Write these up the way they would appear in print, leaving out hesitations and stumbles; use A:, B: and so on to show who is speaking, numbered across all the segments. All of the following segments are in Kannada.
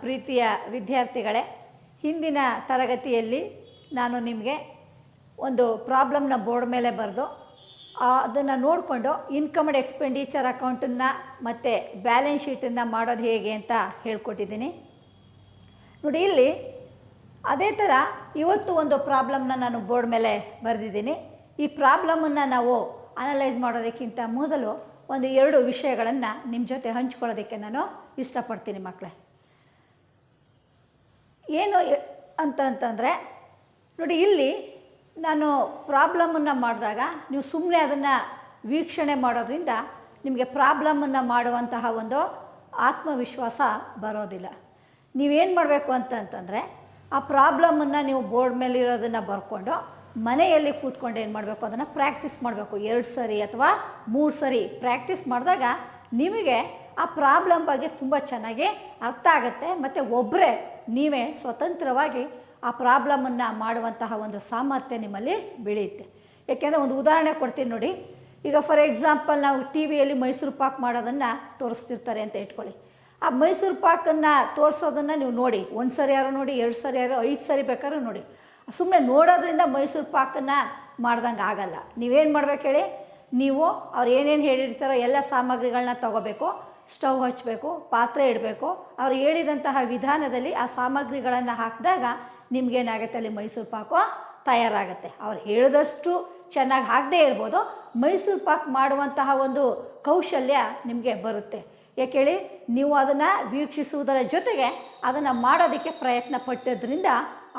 A: ಪ್ರೀತಿಯ ವಿದ್ಯಾರ್ಥಿಗಳೇ, ಹಿಂದಿನ ತರಗತಿಯಲ್ಲಿ ನಾನು ನಿಮಗೆ ಒಂದು ಪ್ರಾಬ್ಲಮ್ನ ಬೋರ್ಡ್ ಮೇಲೆ ಬರೆದು ಅದನ್ನು ನೋಡಿಕೊಂಡು ಇನ್ಕಮ್ ಆ್ಯಂಡ್ ಎಕ್ಸ್ಪೆಂಡಿಚರ್ ಅಕೌಂಟನ್ನು ಮತ್ತು ಬ್ಯಾಲೆನ್ಸ್ ಶೀಟನ್ನು ಮಾಡೋದು ಹೇಗೆ ಅಂತ ಹೇಳ್ಕೊಟ್ಟಿದ್ದೀನಿ. ನೋಡಿ, ಇಲ್ಲಿ ಅದೇ ಥರ ಇವತ್ತು ಒಂದು ಪ್ರಾಬ್ಲಮ್ನ ನಾನು ಬೋರ್ಡ್ ಮೇಲೆ ಬರೆದಿದ್ದೀನಿ. ಈ ಪ್ರಾಬ್ಲಮನ್ನು ನಾವು ಅನಲೈಸ್ ಮಾಡೋದಕ್ಕಿಂತ ಮೊದಲು ಒಂದು 2 ವಿಷಯಗಳನ್ನು ನಿಮ್ಮ ಜೊತೆ ಹಂಚ್ಕೊಳ್ಳೋದಕ್ಕೆ ನಾನು ಇಷ್ಟಪಡ್ತೀನಿ ಮಕ್ಕಳೇ. ಏನು ಅಂತಂದರೆ ನೋಡಿ, ಇಲ್ಲಿ ನಾನು ಪ್ರಾಬ್ಲಮನ್ನು ಮಾಡಿದಾಗ ನೀವು ಸುಮ್ಮನೆ ಅದನ್ನು ವೀಕ್ಷಣೆ ಮಾಡೋದ್ರಿಂದ ನಿಮಗೆ ಪ್ರಾಬ್ಲಮನ್ನು ಮಾಡುವಂತಹ ಒಂದು ಆತ್ಮವಿಶ್ವಾಸ ಬರೋದಿಲ್ಲ. ನೀವೇನು ಮಾಡಬೇಕು ಅಂತಂದರೆ ಆ ಪ್ರಾಬ್ಲಮನ್ನು ನೀವು ಬೋರ್ಡ್ ಮೇಲಿರೋದನ್ನು ಬರ್ಕೊಂಡು ಮನೆಯಲ್ಲಿ ಕೂತ್ಕೊಂಡು ಏನು ಮಾಡಬೇಕು, ಅದನ್ನು ಪ್ರಾಕ್ಟೀಸ್ ಮಾಡಬೇಕು. 2 ಸರಿ ಅಥವಾ 3 ಸರಿ ಪ್ರಾಕ್ಟೀಸ್ ಮಾಡಿದಾಗ ನಿಮಗೆ ಆ ಪ್ರಾಬ್ಲಮ್ ಬಗ್ಗೆ ತುಂಬ ಚೆನ್ನಾಗಿ ಅರ್ಥ ಆಗುತ್ತೆ. ಮತ್ತು ಒಬ್ಬರೇ ನೀವೇ ಸ್ವತಂತ್ರವಾಗಿ ಆ ಪ್ರಾಬ್ಲಮನ್ನು ಮಾಡುವಂತಹ ಒಂದು ಸಾಮರ್ಥ್ಯ ನಿಮ್ಮಲ್ಲಿ ಬೆಳೆಯುತ್ತೆ. ಏಕೆಂದರೆ ಒಂದು ಉದಾಹರಣೆ ಕೊಡ್ತೀನಿ ನೋಡಿ. ಈಗ ಫಾರ್ ಎಕ್ಸಾಂಪಲ್ ನಾವು ಟಿ ವಿಯಲ್ಲಿ ಮೈಸೂರು ಪಾಕ್ ಮಾಡೋದನ್ನು ತೋರಿಸ್ತಿರ್ತಾರೆ ಅಂತ ಇಟ್ಕೊಳ್ಳಿ. ಆ ಮೈಸೂರು ಪಾಕನ್ನು ತೋರಿಸೋದನ್ನು ನೀವು ನೋಡಿ, 1 ಸರಿ ಯಾರೋ ನೋಡಿ, 2 ಸರಿ ಯಾರೋ, 5 ಸರಿ ಬೇಕಾದ್ರೂ ನೋಡಿ. ಸುಮ್ಮನೆ ನೋಡೋದ್ರಿಂದ ಮೈಸೂರು ಪಾಕನ್ನು ಮಾಡ್ದಂಗೆ ಆಗಲ್ಲ. ನೀವೇನು ಮಾಡ್ಬೇಕು ಹೇಳಿ, ನೀವು ಅವ್ರು ಏನೇನು ಹೇಳಿರ್ತಾರೋ ಎಲ್ಲ ಸಾಮಗ್ರಿಗಳನ್ನ ತೊಗೋಬೇಕು, ಸ್ಟವ್ ಹಚ್ಚಬೇಕು, ಪಾತ್ರೆ ಇಡಬೇಕು. ಅವ್ರು ಹೇಳಿದಂತಹ ವಿಧಾನದಲ್ಲಿ ಆ ಸಾಮಗ್ರಿಗಳನ್ನು ಹಾಕಿದಾಗ ನಿಮಗೇನಾಗುತ್ತೆ, ಅಲ್ಲಿ ಮೈಸೂರು ಪಾಕು ತಯಾರಾಗುತ್ತೆ. ಅವ್ರು ಹೇಳಿದಷ್ಟು ಚೆನ್ನಾಗಿ ಹಾಕದೇ ಇರ್ಬೋದು, ಮೈಸೂರು ಪಾಕ್ ಮಾಡುವಂತಹ ಒಂದು ಕೌಶಲ್ಯ ನಿಮಗೆ ಬರುತ್ತೆ. ಯಾಕೇಳಿ, ನೀವು ಅದನ್ನು ವೀಕ್ಷಿಸುವುದರ ಜೊತೆಗೆ ಅದನ್ನು ಮಾಡೋದಕ್ಕೆ ಪ್ರಯತ್ನ ಪಟ್ಟಿದ್ದರಿಂದ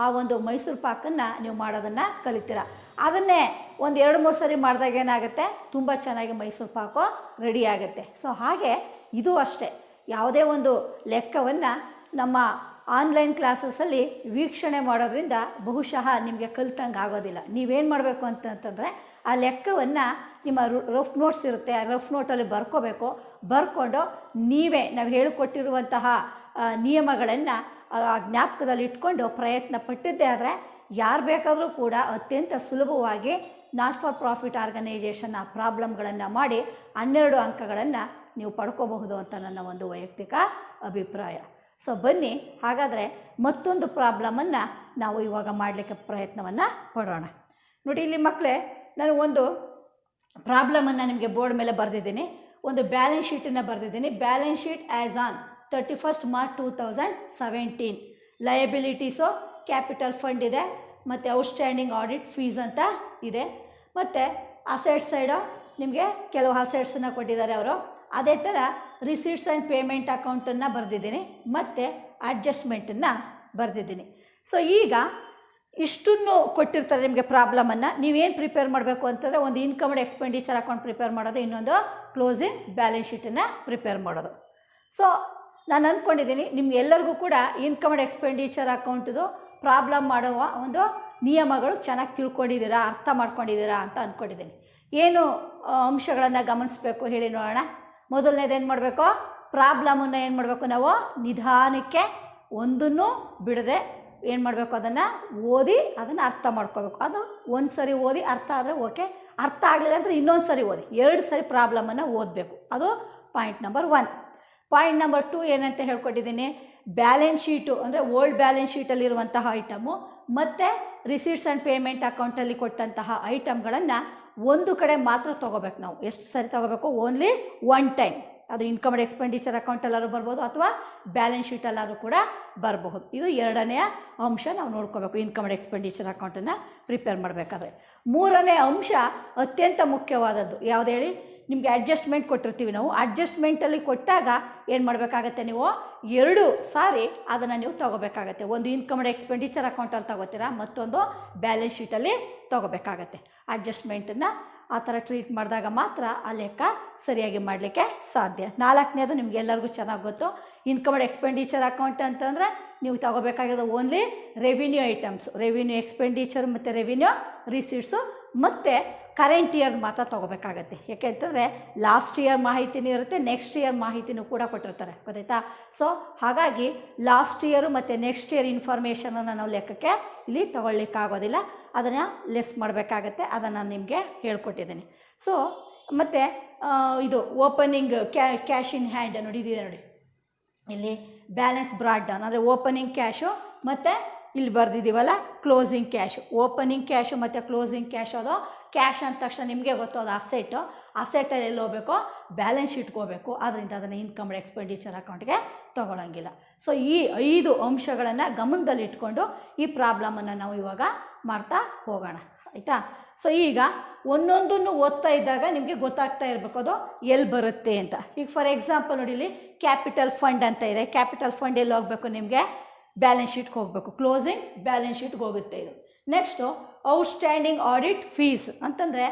A: ಆ ಒಂದು ಮೈಸೂರು ಪಾಕನ್ನು ನೀವು ಮಾಡೋದನ್ನು ಕಲಿತೀರ. ಅದನ್ನೇ ಒಂದು 2-3 ಸರಿ ಮಾಡಿದಾಗ ಏನಾಗುತ್ತೆ, ತುಂಬ ಚೆನ್ನಾಗಿ ಮೈಸೂರು ಪಾಕು ರೆಡಿ ಆಗುತ್ತೆ. ಸೊ ಹಾಗೆ ಇದು ಅಷ್ಟೇ, ಯಾವುದೇ ಒಂದು ಲೆಕ್ಕವನ್ನು ನಮ್ಮ ಆನ್ಲೈನ್ ಕ್ಲಾಸಸ್ಸಲ್ಲಿ ವೀಕ್ಷಣೆ ಮಾಡೋದ್ರಿಂದ ಬಹುಶಃ ನಿಮಗೆ ಕಲಿತಂಗೆ ಆಗೋದಿಲ್ಲ. ನೀವೇನು ಮಾಡಬೇಕು ಅಂತಂತಂದರೆ ಆ ಲೆಕ್ಕವನ್ನು ನಿಮ್ಮ ರಫ್ ನೋಟ್ಸ್ ಇರುತ್ತೆ, ಆ ರಫ್ ನೋಟಲ್ಲಿ ಬರ್ಕೊಂಡು ನೀವೇ ನಾವು ಹೇಳಿಕೊಟ್ಟಿರುವಂತಹ ನಿಯಮಗಳನ್ನು ಜ್ಞಾಪಕದಲ್ಲಿ ಇಟ್ಕೊಂಡು ಪ್ರಯತ್ನ ಪಟ್ಟಿದ್ದೇ ಆದರೆ ಯಾರು ಬೇಕಾದರೂ ಕೂಡ ಅತ್ಯಂತ ಸುಲಭವಾಗಿ ನಾಟ್ ಫಾರ್ ಪ್ರಾಫಿಟ್ ಆರ್ಗನೈಜೇಷನ್ನ ಪ್ರಾಬ್ಲಮ್ಗಳನ್ನು ಮಾಡಿ 12 ಅಂಕಗಳನ್ನು ನೀವು ಪಡ್ಕೋಬಹುದು ಅಂತ ನನ್ನ ಒಂದು ವೈಯಕ್ತಿಕ ಅಭಿಪ್ರಾಯ. ಸೊ ಬನ್ನಿ ಹಾಗಾದರೆ ಮತ್ತೊಂದು ಪ್ರಾಬ್ಲಮನ್ನು ನಾವು ಇವಾಗ ಮಾಡಲಿಕ್ಕೆ ಪ್ರಯತ್ನವನ್ನು ಪಡೋಣ. ನೋಡಿ, ಇಲ್ಲಿ ಮಕ್ಕಳೇ, ನಾನು ಒಂದು ಪ್ರಾಬ್ಲಮನ್ನು ನಿಮಗೆ ಬೋರ್ಡ್ ಮೇಲೆ ಬರೆದಿದ್ದೀನಿ. ಒಂದು ಬ್ಯಾಲೆನ್ಸ್ ಶೀಟನ್ನು ಬರೆದಿದ್ದೀನಿ. Balance sheet as on 31st March 2017. Liabilities capital fund ಇದೆ, ಮತ್ತು ಔಟ್ಸ್ಟ್ಯಾಂಡಿಂಗ್ ಆಡಿಟ್ ಫೀಸ್ ಅಂತ ಇದೆ. ಮತ್ತು ಅಸೆಟ್ಸ್ ಸೈಡು ನಿಮಗೆ ಕೆಲವು ಅಸೆಟ್ಸನ್ನು ಕೊಟ್ಟಿದ್ದಾರೆ ಅವರು. ಅದೇ ಥರ ರಿಸೀಟ್ಸ್ ಆ್ಯಂಡ್ ಪೇಮೆಂಟ್ ಅಕೌಂಟನ್ನು ಬರೆದಿದ್ದೀನಿ, ಮತ್ತು ಅಡ್ಜಸ್ಟ್ಮೆಂಟನ್ನು ಬರೆದಿದ್ದೀನಿ. ಸೊ ಈಗ ಇಷ್ಟನ್ನು ಕೊಟ್ಟಿರ್ತಾರೆ ನಿಮಗೆ ಪ್ರಾಬ್ಲಮನ್ನು. ನೀವೇನು ಪ್ರಿಪೇರ್ ಮಾಡಬೇಕು ಅಂತಂದರೆ ಒಂದು income and expenditure account prepare ಮಾಡೋದು, ಇನ್ನೊಂದು ಕ್ಲೋಸಿಂಗ್ ಬ್ಯಾಲೆನ್ಸ್ ಶೀಟನ್ನು ಪ್ರಿಪೇರ್ ಮಾಡೋದು. ಸೊ ನಾನು ಅಂದ್ಕೊಂಡಿದ್ದೀನಿ ನಿಮ್ಗೆಲ್ಲರಿಗೂ ಕೂಡ ಇನ್ಕಮ್ ಆ್ಯಂಡ್ ಎಕ್ಸ್ಪೆಂಡಿಚರ್ ಅಕೌಂಟ್ದು ಪ್ರಾಬ್ಲಮ್ ಮಾಡುವ ಒಂದು ನಿಯಮಗಳು ಚೆನ್ನಾಗಿ ತಿಳ್ಕೊಂಡಿದ್ದೀರಾ, ಅರ್ಥ ಮಾಡ್ಕೊಂಡಿದ್ದೀರಾ ಅಂತ ಅಂದ್ಕೊಂಡಿದ್ದೀನಿ. ಏನು ಅಂಶಗಳನ್ನು ಗಮನಿಸಬೇಕು ಹೇಳಿ ನೋಡೋಣ. ಮೊದಲನೇದೇನು ಮಾಡಬೇಕು, ಪ್ರಾಬ್ಲಮನ್ನು ಏನು ಮಾಡಬೇಕು, ನಾವು ನಿಧಾನಕ್ಕೆ ಒಂದನ್ನು ಬಿಡದೆ ಏನು ಮಾಡಬೇಕು, ಅದನ್ನು ಓದಿ ಅದನ್ನು ಅರ್ಥ ಮಾಡ್ಕೋಬೇಕು. ಅದು 1 ಸರಿ ಓದಿ ಅರ್ಥ ಆದರೆ ಓಕೆ, ಅರ್ಥ ಆಗಲಿಲ್ಲ ಅಂದರೆ ಇನ್ನೊಂದು ಸರಿ ಓದಿ, 2 ಸರಿ ಪ್ರಾಬ್ಲಮನ್ನು ಓದಬೇಕು. ಅದು ಪಾಯಿಂಟ್ ನಂಬರ್ 1. ಪಾಯಿಂಟ್ ನಂಬರ್ 2 ಏನಂತ ಹೇಳ್ಕೊಟ್ಟಿದ್ದೀನಿ, ಬ್ಯಾಲೆನ್ಸ್ ಶೀಟು ಅಂದರೆ ಓಲ್ಡ್ ಬ್ಯಾಲೆನ್ಸ್ ಶೀಟಲ್ಲಿರುವಂತಹ ಐಟಮು ಮತ್ತು ರಿಸೀಟ್ಸ್ ಆ್ಯಂಡ್ ಪೇಮೆಂಟ್ ಅಕೌಂಟಲ್ಲಿ ಕೊಟ್ಟಂತಹ ಐಟಮ್ಗಳನ್ನು ಒಂದು ಕಡೆ ಮಾತ್ರ ತೊಗೋಬೇಕು. ನಾವು ಎಷ್ಟು ಸರಿ ತೊಗೋಬೇಕು, ಓನ್ಲಿ 1 ಟೈಮ್. ಅದು ಇನ್ಕಮ್ ಆ್ಯಂಡ್ ಎಕ್ಸ್ಪೆಂಡಿಚರ್ ಅಕೌಂಟಲ್ಲಾದ್ರೂ ಬರ್ಬೋದು ಅಥವಾ ಬ್ಯಾಲೆನ್ಸ್ ಶೀಟಲ್ಲಾದ್ರೂ ಕೂಡ ಬರಬಹುದು. ಇದು 2ನೇ ಅಂಶ ನಾವು ನೋಡ್ಕೋಬೇಕು ಇನ್ಕಮ್ ಆ್ಯಂಡ್ ಎಕ್ಸ್ಪೆಂಡಿಚರ್ ಅಕೌಂಟನ್ನು ಪ್ರಿಪೇರ್ ಮಾಡಬೇಕಾದ್ರೆ. 3ನೇ ಅಂಶ ಅತ್ಯಂತ ಮುಖ್ಯವಾದದ್ದು ಯಾವುದು ಹೇಳಿ, ನಿಮಗೆ ಅಡ್ಜಸ್ಟ್ಮೆಂಟ್ ಕೊಟ್ಟಿರ್ತೀವಿ ನಾವು. ಅಡ್ಜಸ್ಟ್ಮೆಂಟಲ್ಲಿ ಕೊಟ್ಟಾಗ ಏನು ಮಾಡಬೇಕಾಗತ್ತೆ, ನೀವು 2 ಸಾರಿ ಅದನ್ನು ನೀವು ತೊಗೋಬೇಕಾಗತ್ತೆ. ಒಂದು ಇನ್ಕಮ್ ಆ್ಯಂಡ್ ಎಕ್ಸ್ಪೆಂಡಿಚರ್ ಅಕೌಂಟಲ್ಲಿ ತೊಗೋತೀರಾ, ಮತ್ತೊಂದು ಬ್ಯಾಲೆನ್ಸ್ ಶೀಟಲ್ಲಿ ತೊಗೋಬೇಕಾಗತ್ತೆ. ಅಡ್ಜಸ್ಟ್ಮೆಂಟನ್ನು ಆ ಥರ ಟ್ರೀಟ್ ಮಾಡಿದಾಗ ಮಾತ್ರ ಆ ಲೆಕ್ಕ ಸರಿಯಾಗಿ ಮಾಡಲಿಕ್ಕೆ ಸಾಧ್ಯ. 4ನೇದು ನಿಮಗೆಲ್ಲರಿಗೂ ಚೆನ್ನಾಗಿ ಗೊತ್ತು, ಇನ್ಕಮ್ ಆ್ಯಂಡ್ ಎಕ್ಸ್ಪೆಂಡಿಚರ್ ಅಕೌಂಟ್ ಅಂತಂದರೆ ನೀವು ತೊಗೋಬೇಕಾಗಿರೋದು only revenue items, revenue expenditure ಮತ್ತು ರೆವಿನ್ಯೂ ರಿಸೀಟ್ಸು ಮತ್ತು ಕರೆಂಟ್ ಇಯರ್ ಮಾತ್ರ ತೊಗೋಬೇಕಾಗತ್ತೆ. ಯಾಕೆಂತಂದರೆ ಲಾಸ್ಟ್ ಇಯರ್ ಮಾಹಿತಿನೂ ಇರುತ್ತೆ, ನೆಕ್ಸ್ಟ್ ಇಯರ್ ಮಾಹಿತಿನೂ ಕೂಡ ಕೊಟ್ಟಿರ್ತಾರೆ, ಗೊತ್ತಾಯ್ತಾ. ಸೊ ಹಾಗಾಗಿ ಲಾಸ್ಟ್ ಇಯರು ಮತ್ತು ನೆಕ್ಸ್ಟ್ ಇಯರ್ ಇನ್ಫಾರ್ಮೇಷನನ್ನು ನಾವು ಲೆಕ್ಕಕ್ಕೆ ಇಲ್ಲಿ ತೊಗೊಳ್ಲಿಕ್ಕಾಗೋದಿಲ್ಲ, ಅದನ್ನು ಲೆಸ್ ಮಾಡಬೇಕಾಗತ್ತೆ. ಅದನ್ನು ನಿಮಗೆ ಹೇಳ್ಕೊಟ್ಟಿದ್ದೀನಿ. ಸೊ ಮತ್ತು ಇದು ಓಪನಿಂಗ್ ಕ್ಯಾಶ್ ಇನ್ ಹ್ಯಾಂಡ್ ನೋಡಿದ್ದೀವಿ ನೋಡಿ, ಇಲ್ಲಿ ಬ್ಯಾಲೆನ್ಸ್ ಬ್ರಾಡ್ ಡೌನ್ ಅಂದರೆ ಓಪನಿಂಗ್ ಕ್ಯಾಶು ಮತ್ತು ಇಲ್ಲಿ ಬರೆದಿದ್ದೀವಲ್ಲ ಕ್ಲೋಸಿಂಗ್ ಕ್ಯಾಶು. ಓಪನಿಂಗ್ ಕ್ಯಾಶು ಮತ್ತು ಕ್ಲೋಸಿಂಗ್ ಕ್ಯಾಶ್ ಅದು ಕ್ಯಾಶ್ ಅಂದ ತಕ್ಷಣ ನಿಮಗೆ ಗೊತ್ತು ಅದು ಅಸೆಟ್ಟಲ್ಲಿ ಎಲ್ಲಿ ಹೋಗಬೇಕು, ಬ್ಯಾಲೆನ್ಸ್ ಶೀಟ್ಗೆ ಹೋಗಬೇಕು. ಆದ್ದರಿಂದ ಅದನ್ನು ಇನ್ಕಮ್ ಆ್ಯಂಡ್ ಎಕ್ಸ್ಪೆಂಡಿಚರ್ ಅಕೌಂಟ್ಗೆ ತೊಗೊಳಂಗಿಲ್ಲ. ಸೊ ಈ 5 ಅಂಶಗಳನ್ನು ಗಮನದಲ್ಲಿಟ್ಕೊಂಡು ಈ ಪ್ರಾಬ್ಲಮನ್ನು ನಾವು ಇವಾಗ ಮಾಡ್ತಾ ಹೋಗೋಣ, ಆಯಿತಾ. ಸೊ ಈಗ ಒಂದೊಂದನ್ನು ಓದ್ತಾ ಇದ್ದಾಗ ನಿಮಗೆ ಗೊತ್ತಾಗ್ತಾ ಇರಬೇಕು ಅದು ಎಲ್ಲಿ ಬರುತ್ತೆ ಅಂತ. ಈಗ ಫಾರ್ ಎಕ್ಸಾಂಪಲ್ ನೋಡಿ, ಇಲ್ಲಿ ಕ್ಯಾಪಿಟಲ್ ಫಂಡ್ ಅಂತ ಇದೆ. ಕ್ಯಾಪಿಟಲ್ ಫಂಡ್ ಎಲ್ಲಿ ಹೋಗಬೇಕು, ನಿಮಗೆ ಬ್ಯಾಲೆನ್ಸ್ ಶೀಟ್ಗೆ ಹೋಗಬೇಕು, ಕ್ಲೋಸಿಂಗ್ ಬ್ಯಾಲೆನ್ಸ್ ಶೀಟ್ಗೆ ಹೋಗುತ್ತೆ ಇದು. ನೆಕ್ಸ್ಟು ಔಟ್ಸ್ಟ್ಯಾಂಡಿಂಗ್ ಆಡಿಟ್ ಫೀಸ್ ಅಂತಂದರೆ